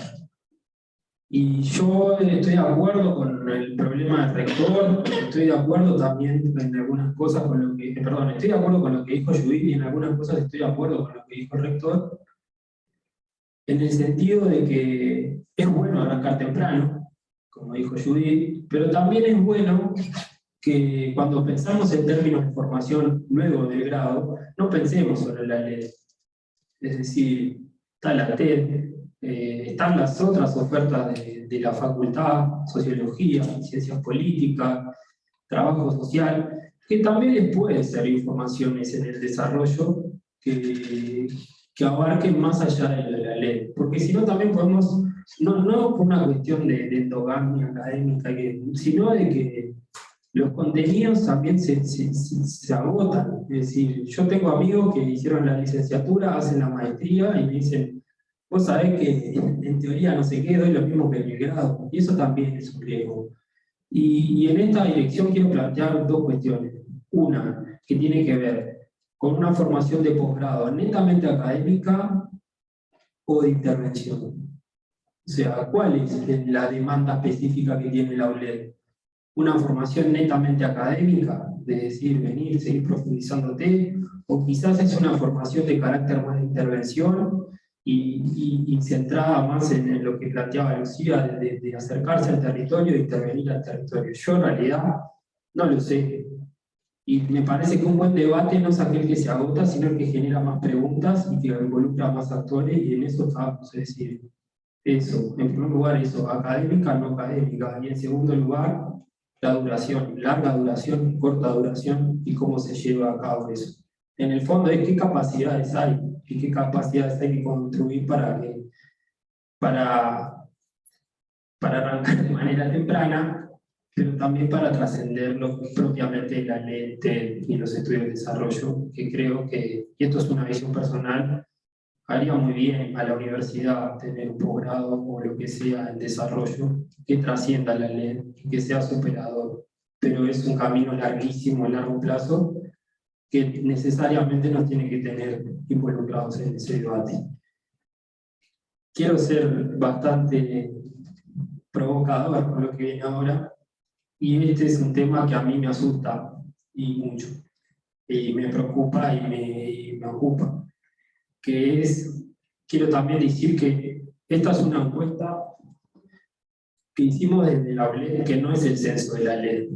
Y yo estoy de acuerdo con el problema del rector, estoy de acuerdo también en algunas cosas con lo que, estoy de acuerdo con lo que dijo Judith y en algunas cosas estoy de acuerdo con lo que dijo el rector, en el sentido de que es bueno arrancar temprano, como dijo Judith, pero también es bueno que cuando pensamos en términos de formación luego del grado, no pensemos solo en la ley. Es decir, está la TED, están las otras ofertas de la facultad, sociología, ciencias políticas, trabajo social, que también les pueden servir formaciones en el desarrollo que abarquen más allá de la ley. Porque si no también podemos, no por una cuestión de endogamia académica, sino de que los contenidos también se agotan. Es decir, yo tengo amigos que hicieron la licenciatura, hacen la maestría y me dicen, vos sabés que en teoría no sé qué, doy lo mismo que en el grado, y eso también es un riesgo. Y en esta dirección quiero plantear dos cuestiones. Una, que tiene que ver con una formación de posgrado netamente académica o de intervención. O sea, ¿cuál es la demanda específica que tiene la ULED? Una formación netamente académica, de decir, venir, seguir profundizándote, o quizás es una formación de carácter más de intervención y centrada más en lo que planteaba Lucía, de acercarse al territorio, de intervenir al territorio. Yo en realidad no lo sé. Y me parece que un buen debate no es aquel que se agota, sino el que genera más preguntas y que involucra más actores, y en eso estamos, es decir, eso, en primer lugar eso, académica, no académica, y en segundo lugar, la duración, larga duración, corta duración, y cómo se lleva a cabo eso. En el fondo es qué capacidades hay, y qué capacidades hay que construir para arrancar de manera temprana, pero también para trascenderlo propiamente la lente y los estudios de desarrollo, que creo que, y esto es una visión personal, haría muy bien a la universidad tener un posgrado o lo que sea en desarrollo que trascienda la ley y que sea superador. Pero es un camino larguísimo, a largo plazo, que necesariamente nos tiene que tener involucrados en ese debate. Quiero ser bastante provocador con lo que viene ahora, y este es un tema que a mí me asusta y mucho, y me preocupa y me ocupa, que es, quiero también decir que esta es una encuesta que hicimos desde la ULED, que no es el censo de la ley.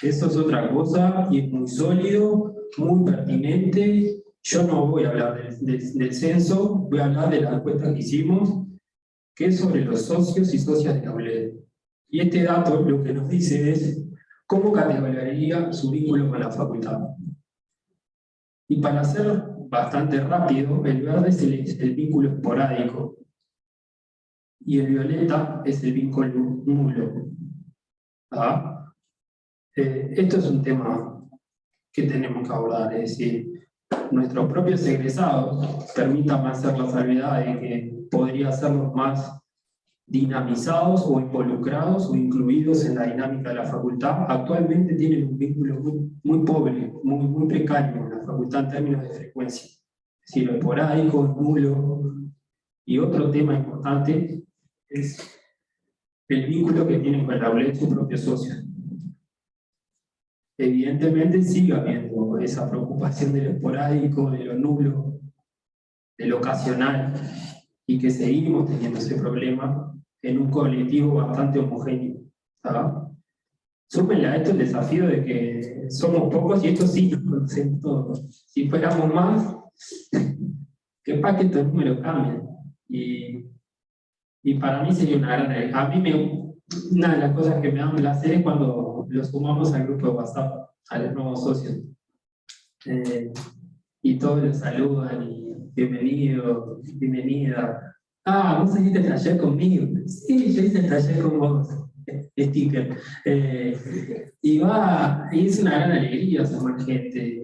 Eso es otra cosa y es muy sólido, muy pertinente. Yo no voy a hablar del censo, voy a hablar de la encuesta que hicimos, que es sobre los socios y socias de la ULED. Y este dato lo que nos dice es cómo categorizaría su vínculo con la facultad. Y para ser bastante rápido, el verde es el vínculo esporádico y el violeta es el vínculo nulo. ¿Ah? Esto es un tema que tenemos que abordar, es decir, nuestros propios egresados, permítanme hacer la salvedad de que podría hacerlos más dinamizados o involucrados o incluidos en la dinámica de la facultad, actualmente tienen un vínculo muy pobre, muy precario en la facultad en términos de frecuencia. Es decir, esporádico, nulo. Y otro tema importante es el vínculo que tienen con la ULED sus propios socios. Evidentemente sigue habiendo esa preocupación de lo esporádico, de lo nulo, de lo ocasional, y que seguimos teniendo ese problema en un colectivo bastante homogéneo. Súmenle a esto el desafío de que somos pocos y esto sí nos conocemos todos. Si fuéramos más, capaz que estos números cambian. Y para mí sería una gran... una de las cosas que me dan placer es cuando los sumamos al grupo de WhatsApp, a los nuevos socios. Y todos los saludan y bienvenido, bienvenida. Ah, vos hiciste el taller conmigo. Sí, yo hice el taller con vos. Sticker. Y es una gran alegría sumar gente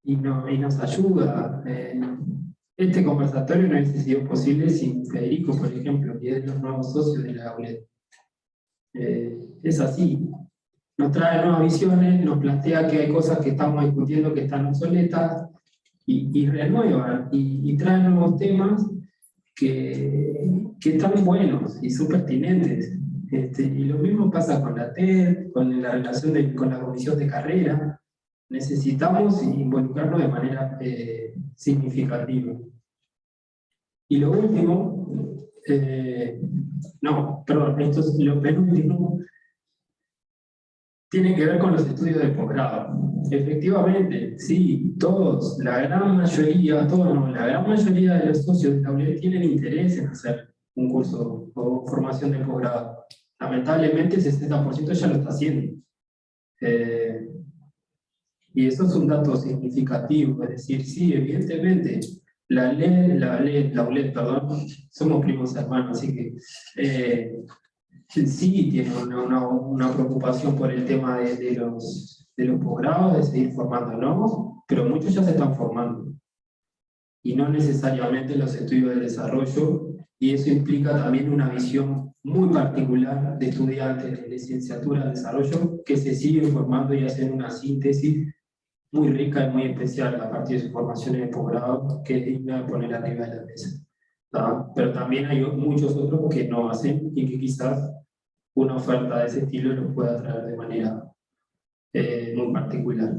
y nos ayuda. Este conversatorio no hubiese sido posible sin Federico, por ejemplo, que es de los nuevos socios de la ULED. Es así. Nos trae nuevas visiones, nos plantea que hay cosas que estamos discutiendo que están obsoletas y renuevan y traen nuevos temas que están buenos y son pertinentes. Y lo mismo pasa con la TED, con la relación con la comisión de carrera. Necesitamos involucrarnos de manera significativa. Y lo último, esto es lo penúltimo, tiene que ver con los estudios de posgrado. Efectivamente, sí, la gran mayoría de los socios de la ULED tienen interés en hacer un curso o formación de posgrado. Lamentablemente, el 60% ya lo está haciendo. Y eso es un dato significativo, es decir, sí, evidentemente, la ULED, somos primos hermanos, así que sí tiene una preocupación por el tema de los posgrados, de seguir formándonos, pero muchos ya se están formando. Y no necesariamente los estudios de desarrollo, y eso implica también una visión muy particular de estudiantes de licenciatura en desarrollo que se siguen formando y hacen una síntesis muy rica y muy especial a partir de sus formaciones de posgrado, que es digna de poner arriba de la mesa. ¿No? Pero también hay muchos otros que no hacen y que quizás una oferta de ese estilo los pueda traer de manera muy particular.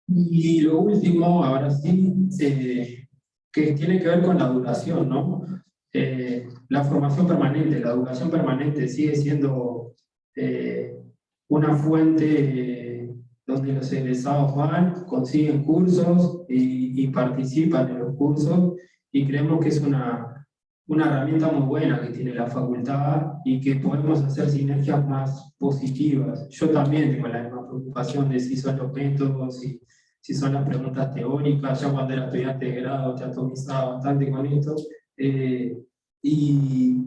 Y lo último, ahora sí, que tiene que ver con la duración, ¿no? La formación permanente, la educación permanente sigue siendo una fuente donde los egresados van, consiguen cursos y participan en los cursos, y creemos que es una herramienta muy buena que tiene la facultad y que podemos hacer sinergias más positivas. Yo también tengo la misma preocupación de si son los métodos, si son las preguntas teóricas. Ya cuando era estudiante de grado te atomizaba bastante con esto, y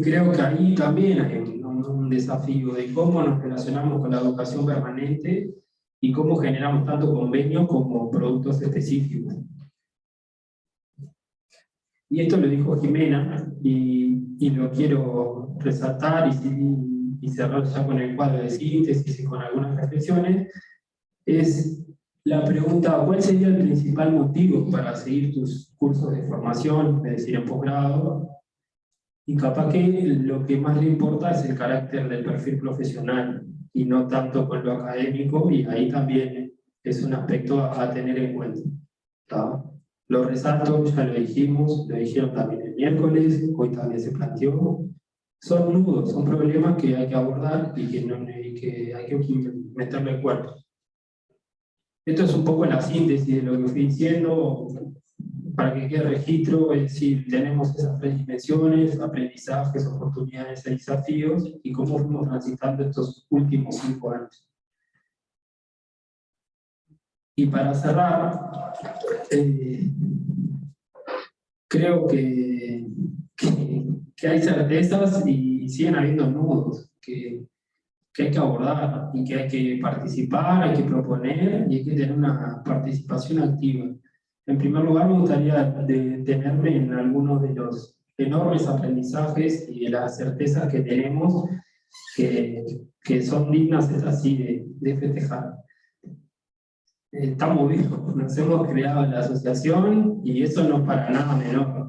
creo que ahí también hay un desafío de cómo nos relacionamos con la educación permanente y cómo generamos tanto convenios como productos específicos. Y esto lo dijo Jimena, y lo quiero resaltar y cerrar ya con el cuadro de síntesis y con algunas reflexiones, es la pregunta: ¿cuál sería el principal motivo para seguir tus cursos de formación, es decir, en posgrado? Y capaz que lo que más le importa es el carácter del perfil profesional, y no tanto con lo académico, y ahí también es un aspecto a tener en cuenta. ¿Está? Lo resalto, ya lo dijimos, lo dijeron también el miércoles, hoy también se planteó. Son nudos, son problemas que hay que abordar y que hay que meterle el cuerpo. Esto es un poco la síntesis de lo que fui diciendo, para que quede registro. Es decir, tenemos esas tres dimensiones: aprendizajes, oportunidades y desafíos, y cómo fuimos transitando estos últimos 5 años. Y para cerrar, creo que hay certezas y siguen habiendo nudos que hay que abordar, y que hay que participar, hay que proponer, y hay que tener una participación activa. En primer lugar, me gustaría detenerme en algunos de los enormes aprendizajes y de las certezas que tenemos, que son dignas así de festejar. Estamos vivos, nos hemos creado en la asociación, y eso no es para nada menor.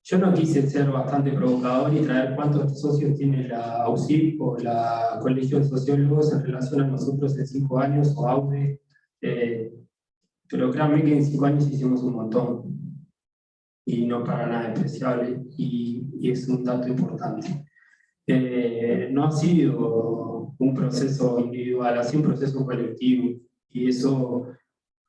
Yo no quise ser bastante provocador y traer cuántos socios tiene la AUSIP o la Colegio de Sociólogos en relación a nosotros en 5 años, o AUDE, pero créanme que en 5 años hicimos un montón, y no para nada despreciable, y es un dato importante. No ha sido un proceso individual, ha sido un proceso colectivo, y eso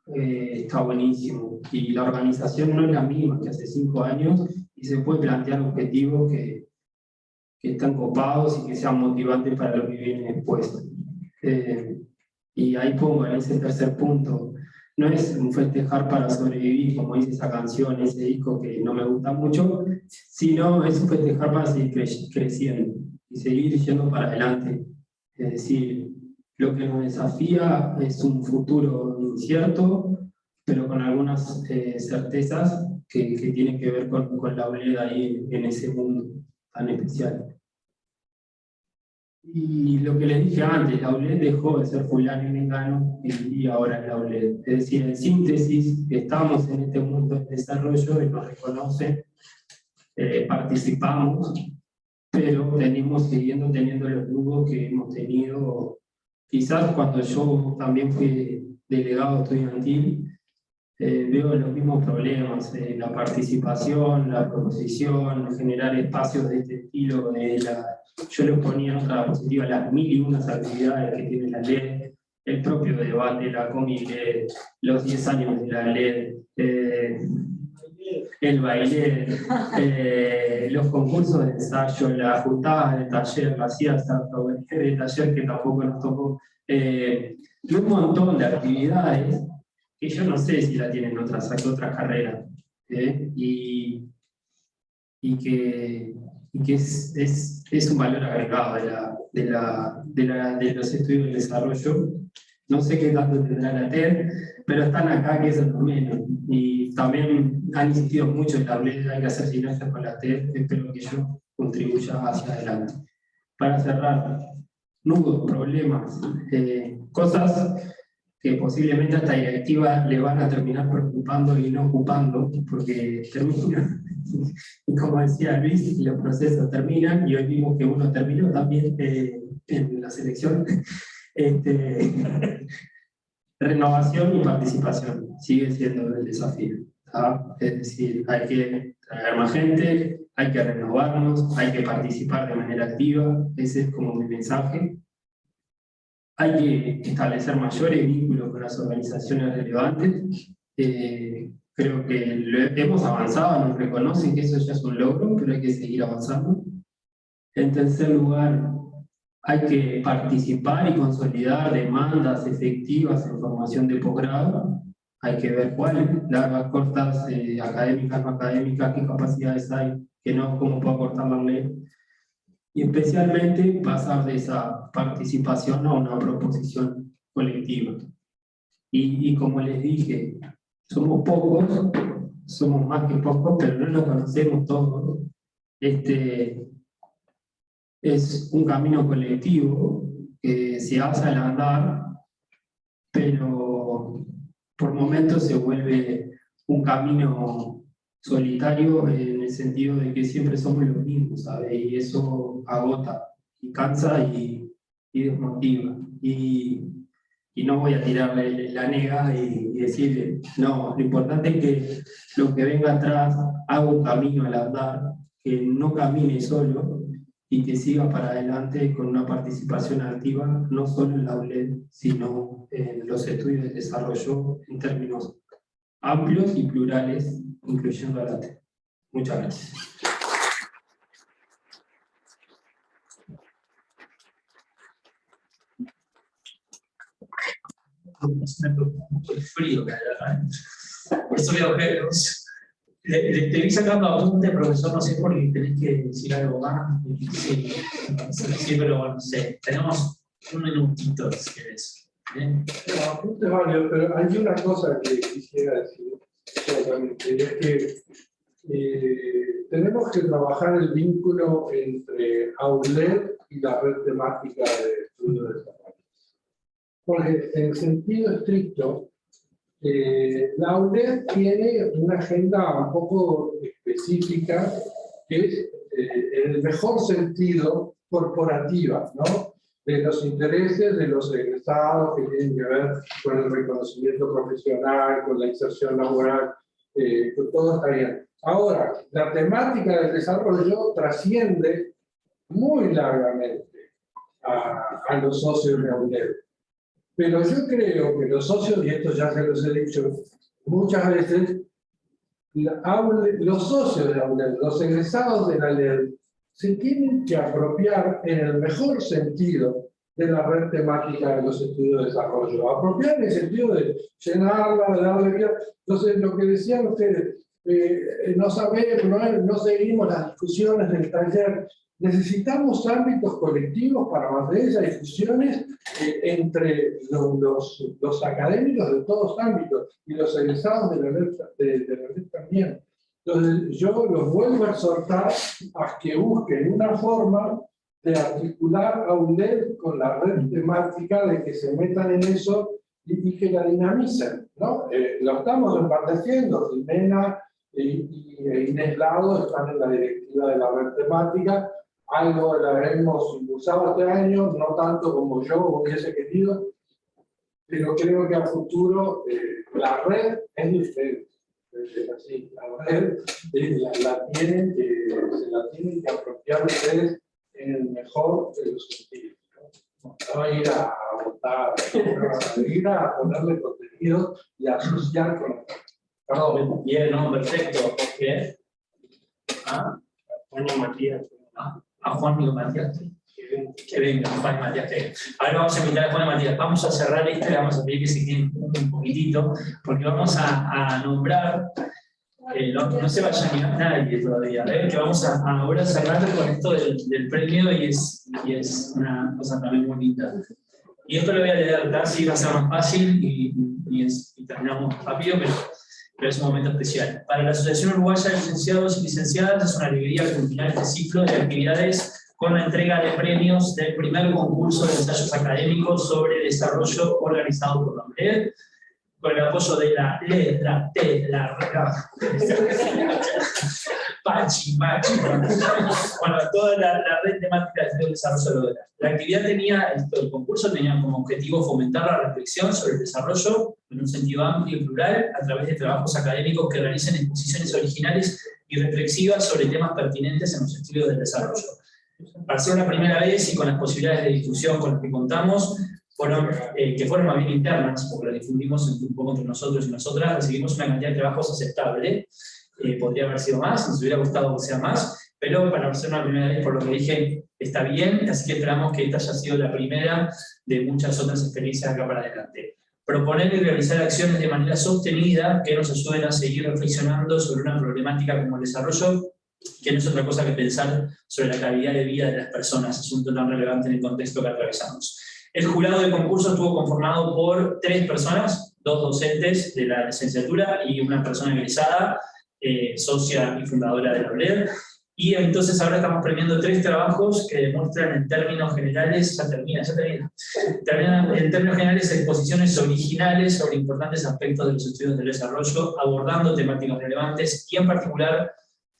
está buenísimo. Y la organización no es la misma que hace 5 años y se puede plantear objetivos que están copados y que sean motivantes para lo que viene después. Y ahí pongo en ese tercer punto, no es un festejar para sobrevivir, como dice esa canción, ese disco que no me gusta mucho, sino es un festejar para seguir creciendo y seguir yendo para adelante. Es decir, lo que nos desafía es un futuro incierto, pero con algunas certezas que tienen que ver con la ULED ahí en ese mundo tan especial. Y lo que les dije antes, la ULED dejó de ser fulano y mengano y ahora es la ULED. Es decir, en síntesis, estamos en este mundo de desarrollo y nos reconocen, participamos, pero venimos siguiendo teniendo los lujos que hemos tenido. Quizás cuando yo también fui delegado estudiantil, veo los mismos problemas, la participación, la proposición, generar espacios de este estilo. Yo les ponía en otra diapositiva las 1001 actividades que tiene la LED, el propio debate, la Comiled, los 10 años de la LED, el baile, los concursos de ensayo, las juntadas de taller, las citas de taller que tampoco nos tocó, y un montón de actividades que yo no sé si la tienen otras carreras, y que es un valor agregado de los estudios de desarrollo. No sé qué tanto tendrá la TED, pero están acá, que eso es lo menos. Y también han insistido mucho en la ULED, hay que hacer sinergias con la TED, espero que yo contribuya hacia adelante. Para cerrar, nudos, problemas, cosas que posiblemente a esta directiva le van a terminar preocupando y no ocupando, porque termina, y como decía Luis, los procesos terminan, y hoy vimos que uno terminó también en la selección. Renovación y participación sigue siendo el desafío, ¿tá? Es decir, hay que traer más gente, hay que renovarnos, hay que participar de manera activa, ese es como mi mensaje. Hay que establecer mayores vínculos con las organizaciones relevantes. Creo que hemos avanzado, nos reconocen que eso ya es un logro, pero hay que seguir avanzando. En tercer lugar, hay que participar y consolidar demandas efectivas en formación de posgrado. Hay que ver cuáles, largas, cortas, académicas, no académicas, qué capacidades hay, que no, cómo puedo aportar la ULED. Y especialmente pasar de esa participación a una proposición colectiva. Y como les dije, somos pocos, somos más que pocos, pero no nos conocemos todos. Es un camino colectivo que se hace al andar, pero por momentos se vuelve un camino solitario en el sentido de que siempre somos los mismos, ¿sabes? Y eso agota, y cansa y desmotiva. Y no voy a tirarle la nega y decirle, no, lo importante es que lo que venga atrás haga un camino al andar, que no camine solo, y que siga para adelante con una participación activa, no solo en la ULED, sino en los estudios de desarrollo en términos amplios y plurales, incluyendo a la TED. Muchas gracias. El frío que hay acá. Estoy objetos. Te vi sacando apunte, profesor, no sé por qué tenés que decir algo más. Sí, pero bueno, no sé. Tenemos un minutito, si querés. ¿Bien? No, apunte varios, pero hay una cosa que quisiera decir solamente, es que tenemos que trabajar el vínculo entre AULED y la red temática de estudio de desarrollo. Porque en sentido estricto, la ULED tiene una agenda un poco específica, que es, en el mejor sentido, corporativa, ¿no? De los intereses de los egresados que tienen que ver con el reconocimiento profesional, con la inserción laboral, todo está bien. Ahora, la temática del desarrollo trasciende muy largamente a los socios de ULED. Pero yo creo que los socios, y esto ya se los he dicho muchas veces, los socios de AULED, los egresados de la LED, se tienen que apropiar en el mejor sentido de la red temática de los estudios de desarrollo. Apropiar en el sentido de llenarla, de darle vida. Entonces, lo que decían ustedes, no sabemos, no seguimos las discusiones del taller. Necesitamos ámbitos colectivos para mantener esas discusiones entre los académicos de todos ámbitos y los egresados de la red también. Entonces, yo los vuelvo a exhortar a que busquen una forma de articular a ULED con la red temática, de que se metan en eso y que la dinamicen, ¿no? Lo estamos en parte haciendo. Jimena y Inés Lado están en la directiva de la red temática. Algo la hemos impulsado este año, no tanto como yo hubiese querido, pero creo que a futuro la red es diferente. Así, la red se la tienen que apropiar ustedes en el mejor de los sentidos. No ir a votar, ir a ponerle contenido y a asociar con la. Perdón, bien, no, perfecto. ¿Qué? Juan y Matías. A Juan y Matías. Que venga, Juan y Matías. Ahora vamos a invitar a Juan y Matías. Vamos a cerrar esto y le vamos a pedir que se queden un poquitito, porque vamos a nombrar. No se vaya ni a nadie todavía, que vamos a ahora cerrar con esto del premio y es una cosa también muy linda. Y esto lo voy a leer acá, sí va a ser más fácil y terminamos rápido, pero es un momento especial. Para la Asociación Uruguaya de Licenciados y Licenciadas es una alegría culminar este ciclo de actividades con la entrega de premios del primer concurso de ensayos académicos sobre desarrollo organizado por la ULED, con el apoyo de la letra T, la Pachi, bueno, toda la red temática de desarrollo de la actividad el concurso tenía como objetivo fomentar la reflexión sobre el desarrollo en un sentido amplio y plural a través de trabajos académicos que realicen exposiciones originales y reflexivas sobre temas pertinentes en los estudios del desarrollo. Para ser una primera vez y con las posibilidades de difusión con las que contamos, que fueron más bien internas, porque las difundimos un poco entre nosotros y nosotras, recibimos una cantidad de trabajos aceptable. Podría haber sido más, nos hubiera gustado que sea más, pero para ser una primera vez, por lo que dije, está bien, así que esperamos que esta haya sido la primera de muchas otras experiencias acá para adelante. Proponer y realizar acciones de manera sostenida que nos ayuden a seguir reflexionando sobre una problemática como el desarrollo, que no es otra cosa que pensar sobre la calidad de vida de las personas, asunto tan relevante en el contexto que atravesamos. El jurado del concurso estuvo conformado por 3 personas, 2 docentes de la licenciatura y una persona egresada, socia y fundadora de la ULED. Y entonces ahora estamos premiando 3 trabajos que demuestran en términos generales, terminan en términos generales exposiciones originales sobre importantes aspectos de los estudios del desarrollo, abordando temáticas relevantes y en particular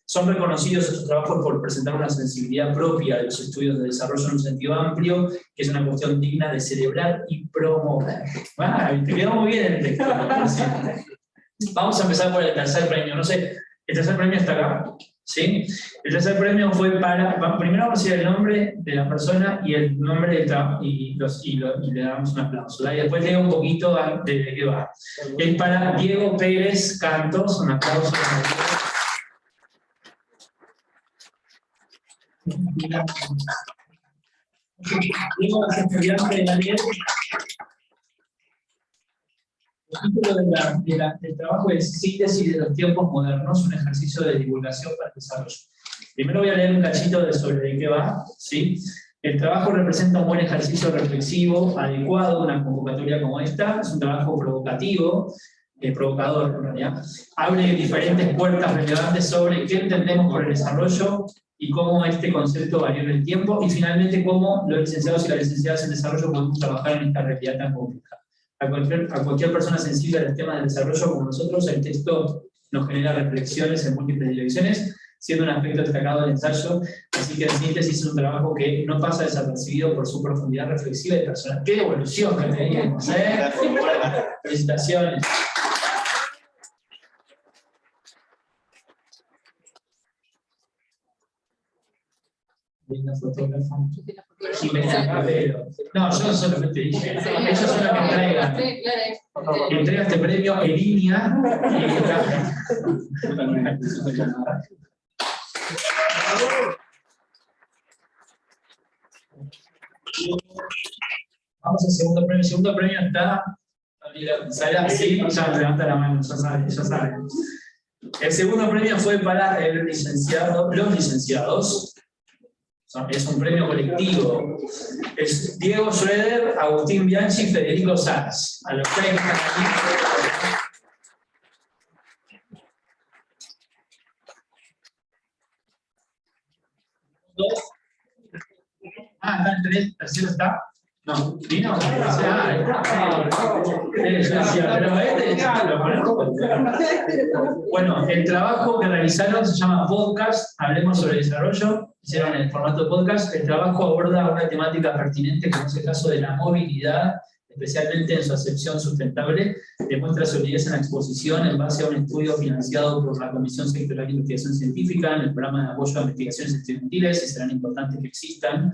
son reconocidos estos trabajos por presentar una sensibilidad propia de los estudios de desarrollo en un sentido amplio, que es una cuestión digna de celebrar y promover. Te quedó muy bien el texto. Vamos a empezar por el tercer premio. No sé, el tercer premio está acá, ¿sí? El tercer premio fue primero vamos a decir el nombre de la persona y el nombre del trabajo, y le damos un aplauso, ¿verdad? Y después le digo un poquito de qué va. Es para Diego Pérez Cantos, un aplauso para Diego. Diego es estudiante de la LED. El título del trabajo es Síntesis de los tiempos modernos, un ejercicio de divulgación para el desarrollo. Primero voy a leer un cachito sobre de qué va, ¿sí? El trabajo representa un buen ejercicio reflexivo, adecuado a una convocatoria como esta. Es un trabajo provocativo, provocador en realidad. Abre diferentes puertas relevantes sobre qué entendemos por el desarrollo y cómo este concepto varió en el tiempo, y finalmente cómo los licenciados y las licenciadas en desarrollo podemos trabajar en esta realidad tan compleja. A cualquier persona sensible a los temas del desarrollo como nosotros, el texto nos genera reflexiones en múltiples direcciones, siendo un aspecto destacado del ensayo, así que en síntesis es un trabajo que no pasa desapercibido por su profundidad reflexiva y personal. ¡Qué evolución que teníamos! Felicitaciones. Linda fotógrafa. Jimena Capelo. No, yo solamente dije. Ellos son los que entregan. Sí, claro. Entrega este premio en línea. Vamos al segundo premio. El segundo premio está. Sara, sí, ya levanta la mano, ya sabe. El segundo premio fue para los licenciados. Es un premio colectivo. Es Diego Schroeder, Agustín Bianchi y Federico Sanz. A los tres que están aquí. ¿Están tres? ¿El tercero está? No, ¿vino? Bueno, el trabajo que realizaron se llama Podcast, Hablemos sobre Desarrollo, hicieron el formato de podcast. El trabajo aborda una temática pertinente, como es el caso de la movilidad, especialmente en su acepción sustentable, demuestra solidez en la exposición en base a un estudio financiado por la Comisión Sectorial de Investigación Científica en el programa de apoyo a investigaciones estudiantiles, y serán importantes que existan.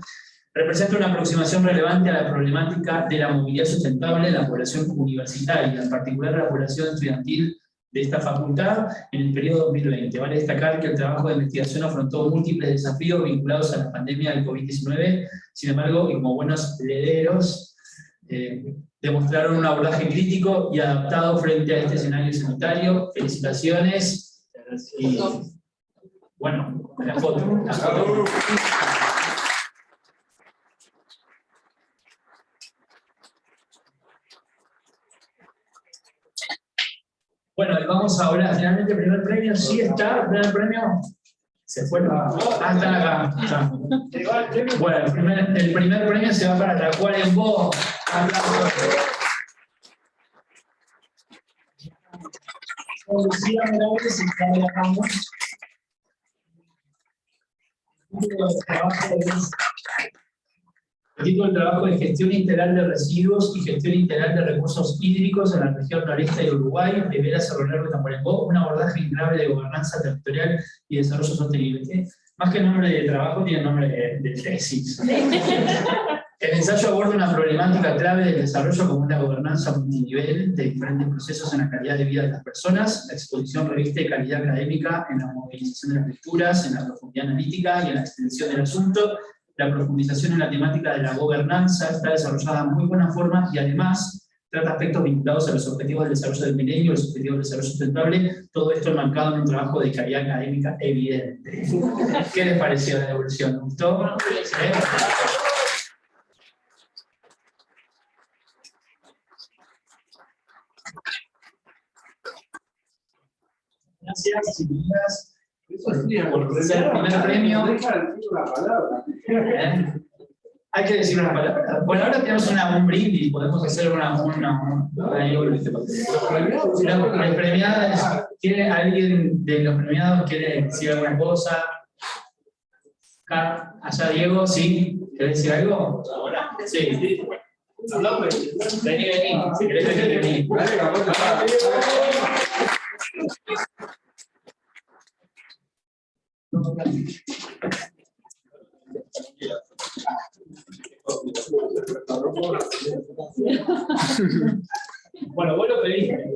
Representa una aproximación relevante a la problemática de la movilidad sustentable en la población universitaria, en particular la población estudiantil de esta facultad en el periodo 2020. Vale destacar que el trabajo de investigación afrontó múltiples desafíos vinculados a la pandemia del COVID-19, sin embargo, y como buenos herederos, demostraron un abordaje crítico y adaptado frente a este escenario sanitario. Felicitaciones. Y, bueno, la foto. Bueno, y vamos ahora, finalmente el primer premio, sí está, el primer premio, se fue, están acá. Está. Bueno, el primer premio se va para Tacuarembó. Aplausos. Lucía Morales, encargamos. El título del trabajo es Gestión Integral de Residuos y Gestión Integral de Recursos Hídricos en la región noreste de Uruguay, de Vera Cerro de Tacuarembó, un abordaje integral de gobernanza territorial y desarrollo sostenible. Más que nombre de trabajo, tiene nombre de tesis. El ensayo aborda una problemática clave del desarrollo como una gobernanza multinivel de diferentes procesos en la calidad de vida de las personas. La exposición reviste calidad académica en la movilización de las lecturas, en la profundidad analítica y en la extensión del asunto. La profundización en la temática de la gobernanza está desarrollada en muy buena forma y además trata aspectos vinculados a los objetivos del desarrollo del milenio, los objetivos del desarrollo sustentable, todo esto enmarcado en un trabajo de calidad académica evidente. ¿Qué les pareció la devolución? ¿Gustó? Gracias, bienvenidas. Por ser el primer premio. Hay que decir una palabra. Bueno, ahora tenemos un brindis, podemos hacer las premiadas. ¿Quiere alguien de los premiados quiere decir alguna cosa? Acá, allá Diego, ¿sí? ¿Querés decir algo? Ahora. Sí. Vení. Si querés vení. Bueno, vos lo pediste.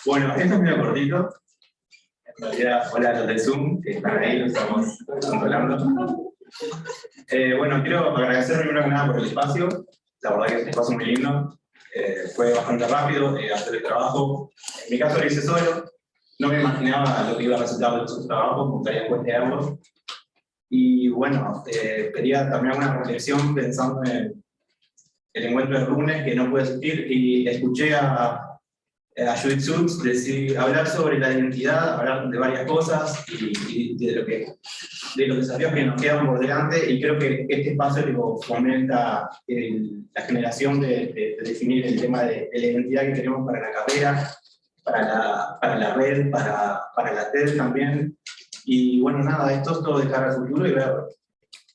Bueno, esto es medio cortito. En realidad, hola a los del Zoom, que están ahí, los estamos controlando. Bueno, quiero agradecer primero que nada por el espacio. La verdad que es un espacio muy lindo. Fue bastante rápido hacer el trabajo. En mi caso lo hice solo. No me imaginaba lo que iba a resultar de su trabajo, me gustaría cuestionarlo. Y bueno, quería también una reflexión pensando en el encuentro de lunes que no pude asistir y escuché a Judith Schultz hablar sobre la identidad, hablar de varias cosas y de los desafíos que nos quedan por delante, y creo que este espacio fomenta la generación de definir el tema de la identidad que queremos para la carrera, para la red, para la TED también. Y bueno, nada, esto es todo de cara al futuro y ver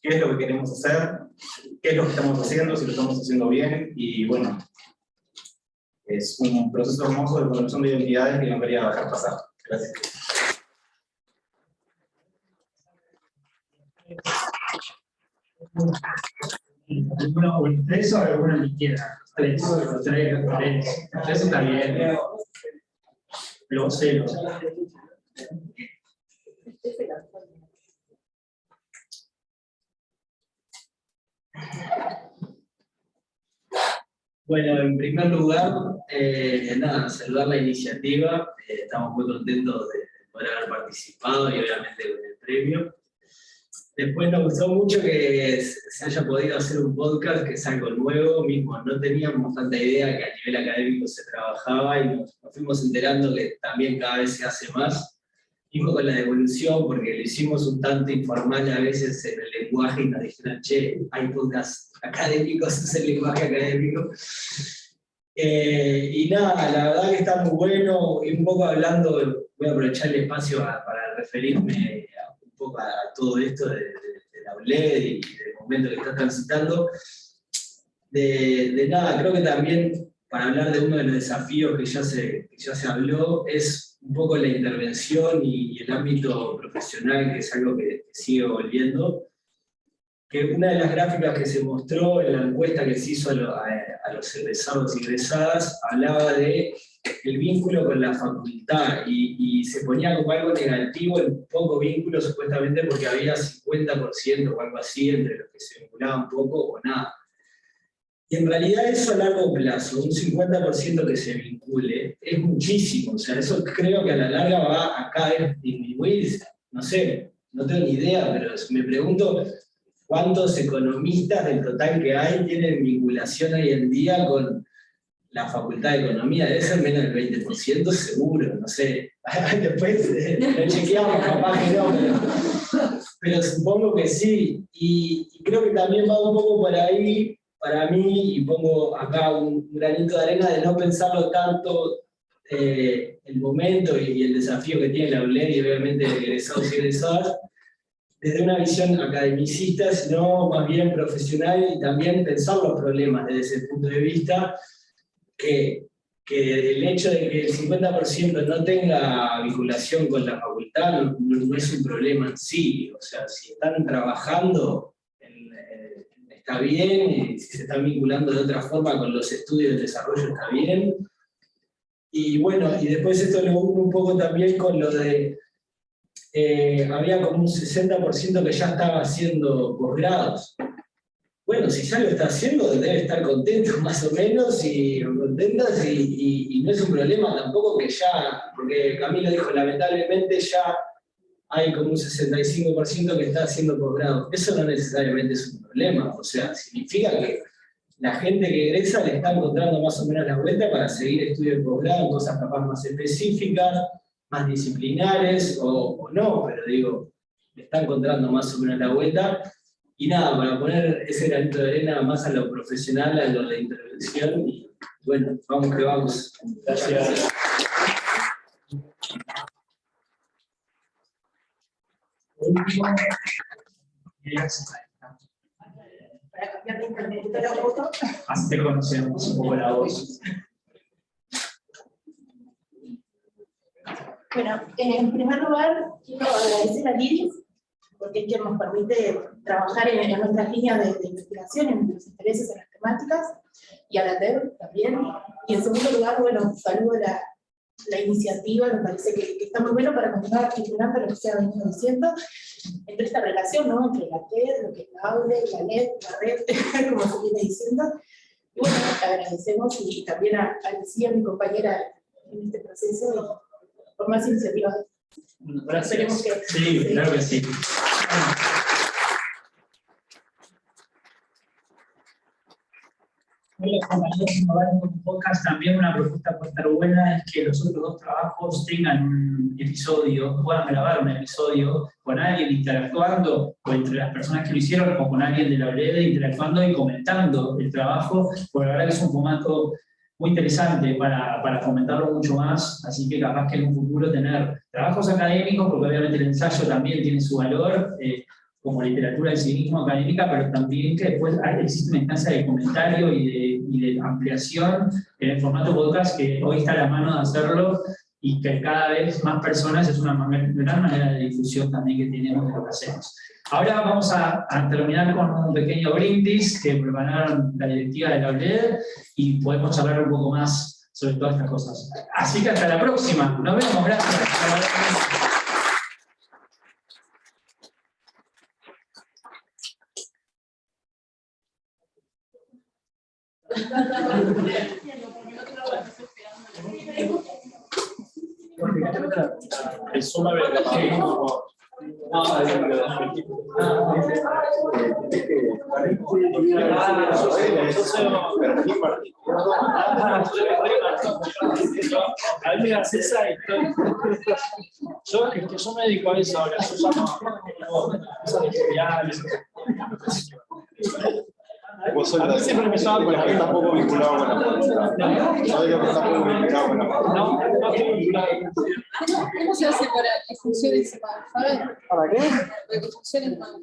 qué es lo que queremos hacer, qué es lo que estamos haciendo, si lo estamos haciendo bien, y bueno, es un proceso hermoso de construcción de identidades que no quería dejar pasar. Gracias. Alguno, o el 3 o alguno que quiera. 3, los 3. 3 está bien. Los 0. Bueno, en primer lugar, nada, saludar la iniciativa. Estamos muy contentos de poder haber participado y obviamente con el premio. Después nos gustó mucho que se haya podido hacer un podcast, que es algo nuevo, mismo no teníamos tanta idea que a nivel académico se trabajaba y nos fuimos enterando que también cada vez se hace más, mismo con la devolución, porque lo hicimos un tanto informal a veces en el lenguaje y nos dijeron, che, hay podcasts académicos, es el lenguaje académico. Y nada, la verdad que está muy bueno, y un poco hablando, voy a aprovechar el espacio para referirme un poco a todo esto de la ULED y del momento que está transitando. De nada, creo que también para hablar de uno de los desafíos que ya se habló, es un poco la intervención y el ámbito profesional, que es algo que sigue volviendo. Que una de las gráficas que se mostró en la encuesta que se hizo a los egresados y egresadas, hablaba de el vínculo con la facultad, y se ponía como algo negativo el poco vínculo, supuestamente porque había 50% o algo así entre los que se vinculaban poco o nada. Y en realidad eso a largo plazo, un 50% que se vincule, es muchísimo. O sea, eso creo que a la larga va a cada vez disminuir. No sé, no tengo ni idea, pero me pregunto cuántos economistas del total que hay tienen vinculación hoy en día con la Facultad de Economía. Debe ser menos del 20% seguro, no sé. Después lo chequeamos, capaz que no, pero supongo que sí. Y creo que también va un poco por ahí, para mí, y pongo acá un granito de arena, de no pensarlo tanto el momento y el desafío que tiene la ULED y obviamente egresados y egresadas, desde una visión academicista, sino más bien profesional, y también pensar los problemas desde ese punto de vista, que el hecho de que el 50% no tenga vinculación con la facultad no es un problema en sí. O sea, si están trabajando, está bien, y si se están vinculando de otra forma con los estudios de desarrollo, está bien. Y bueno, y después esto lo uno un poco también con lo de, había como un 60% que ya estaba haciendo posgrados. Bueno, si ya lo está haciendo, debe estar contento más o menos, y contentas, y no es un problema tampoco que ya, porque Camilo dijo, lamentablemente ya hay como un 65% que está haciendo posgrado. Eso no necesariamente es un problema, o sea, significa que la gente que egresa le está encontrando más o menos la vuelta para seguir estudios de posgrado en cosas capaz más específicas, más disciplinares, o no, pero digo, le está encontrando más o menos la vuelta. Y nada, para poner ese granito de arena más a lo profesional, a lo de intervención, y bueno, vamos que vamos. Gracias. Para cambiar de interlocutor, voto. Así te conocemos un poco la voz. Bueno, en primer lugar, quiero agradecer a Liris, porque es quien nos permite trabajar en nuestras líneas de investigación, en nuestros intereses en las temáticas, y a la TED también. Y en segundo lugar, bueno, saludo la iniciativa, me parece que está muy bueno para continuar articulando lo que se ha venido diciendo, entre esta relación, ¿no?, entre la TED, lo que es la AULE, la NET, la red, como se viene diciendo. Y bueno, agradecemos, y también a Lucía, mi compañera en este proceso, por más iniciativas. Esperemos que... Sí, claro que sí. Los compañeros innovaron con un podcast. También una propuesta puede estar buena es que los otros dos trabajos tengan un episodio, puedan grabar un episodio con alguien interactuando, o entre las personas que lo hicieron, o con alguien de la ULED interactuando y comentando el trabajo, porque la verdad que es un formato muy interesante para fomentarlo mucho más, así que capaz que en un futuro tener trabajos académicos, porque obviamente el ensayo también tiene su valor, como literatura en sí mismo académica, pero también que después existe una instancia de comentario y de ampliación en el formato podcast, que hoy está a la mano de hacerlo, y que cada vez más personas es una gran manera de difusión también que tenemos de lo que hacemos. Ahora vamos a terminar con un pequeño brindis que prepararon la directiva de la OLED y podemos hablar un poco más sobre todas estas cosas. Así que hasta la próxima. Nos vemos. Gracias. Es una verdad. A mí me hace esa historia. Yo me dedico a eso ahora. Yo llamo cosas editoriales. A mí siempre me llama con la que está poco vinculado con la política. Yo digo que está poco vinculado con la política. No estoy vinculado. ¿Cómo se hace para que funcione ese pago? ¿Sabes? ¿Para qué? Para que funcione el pago.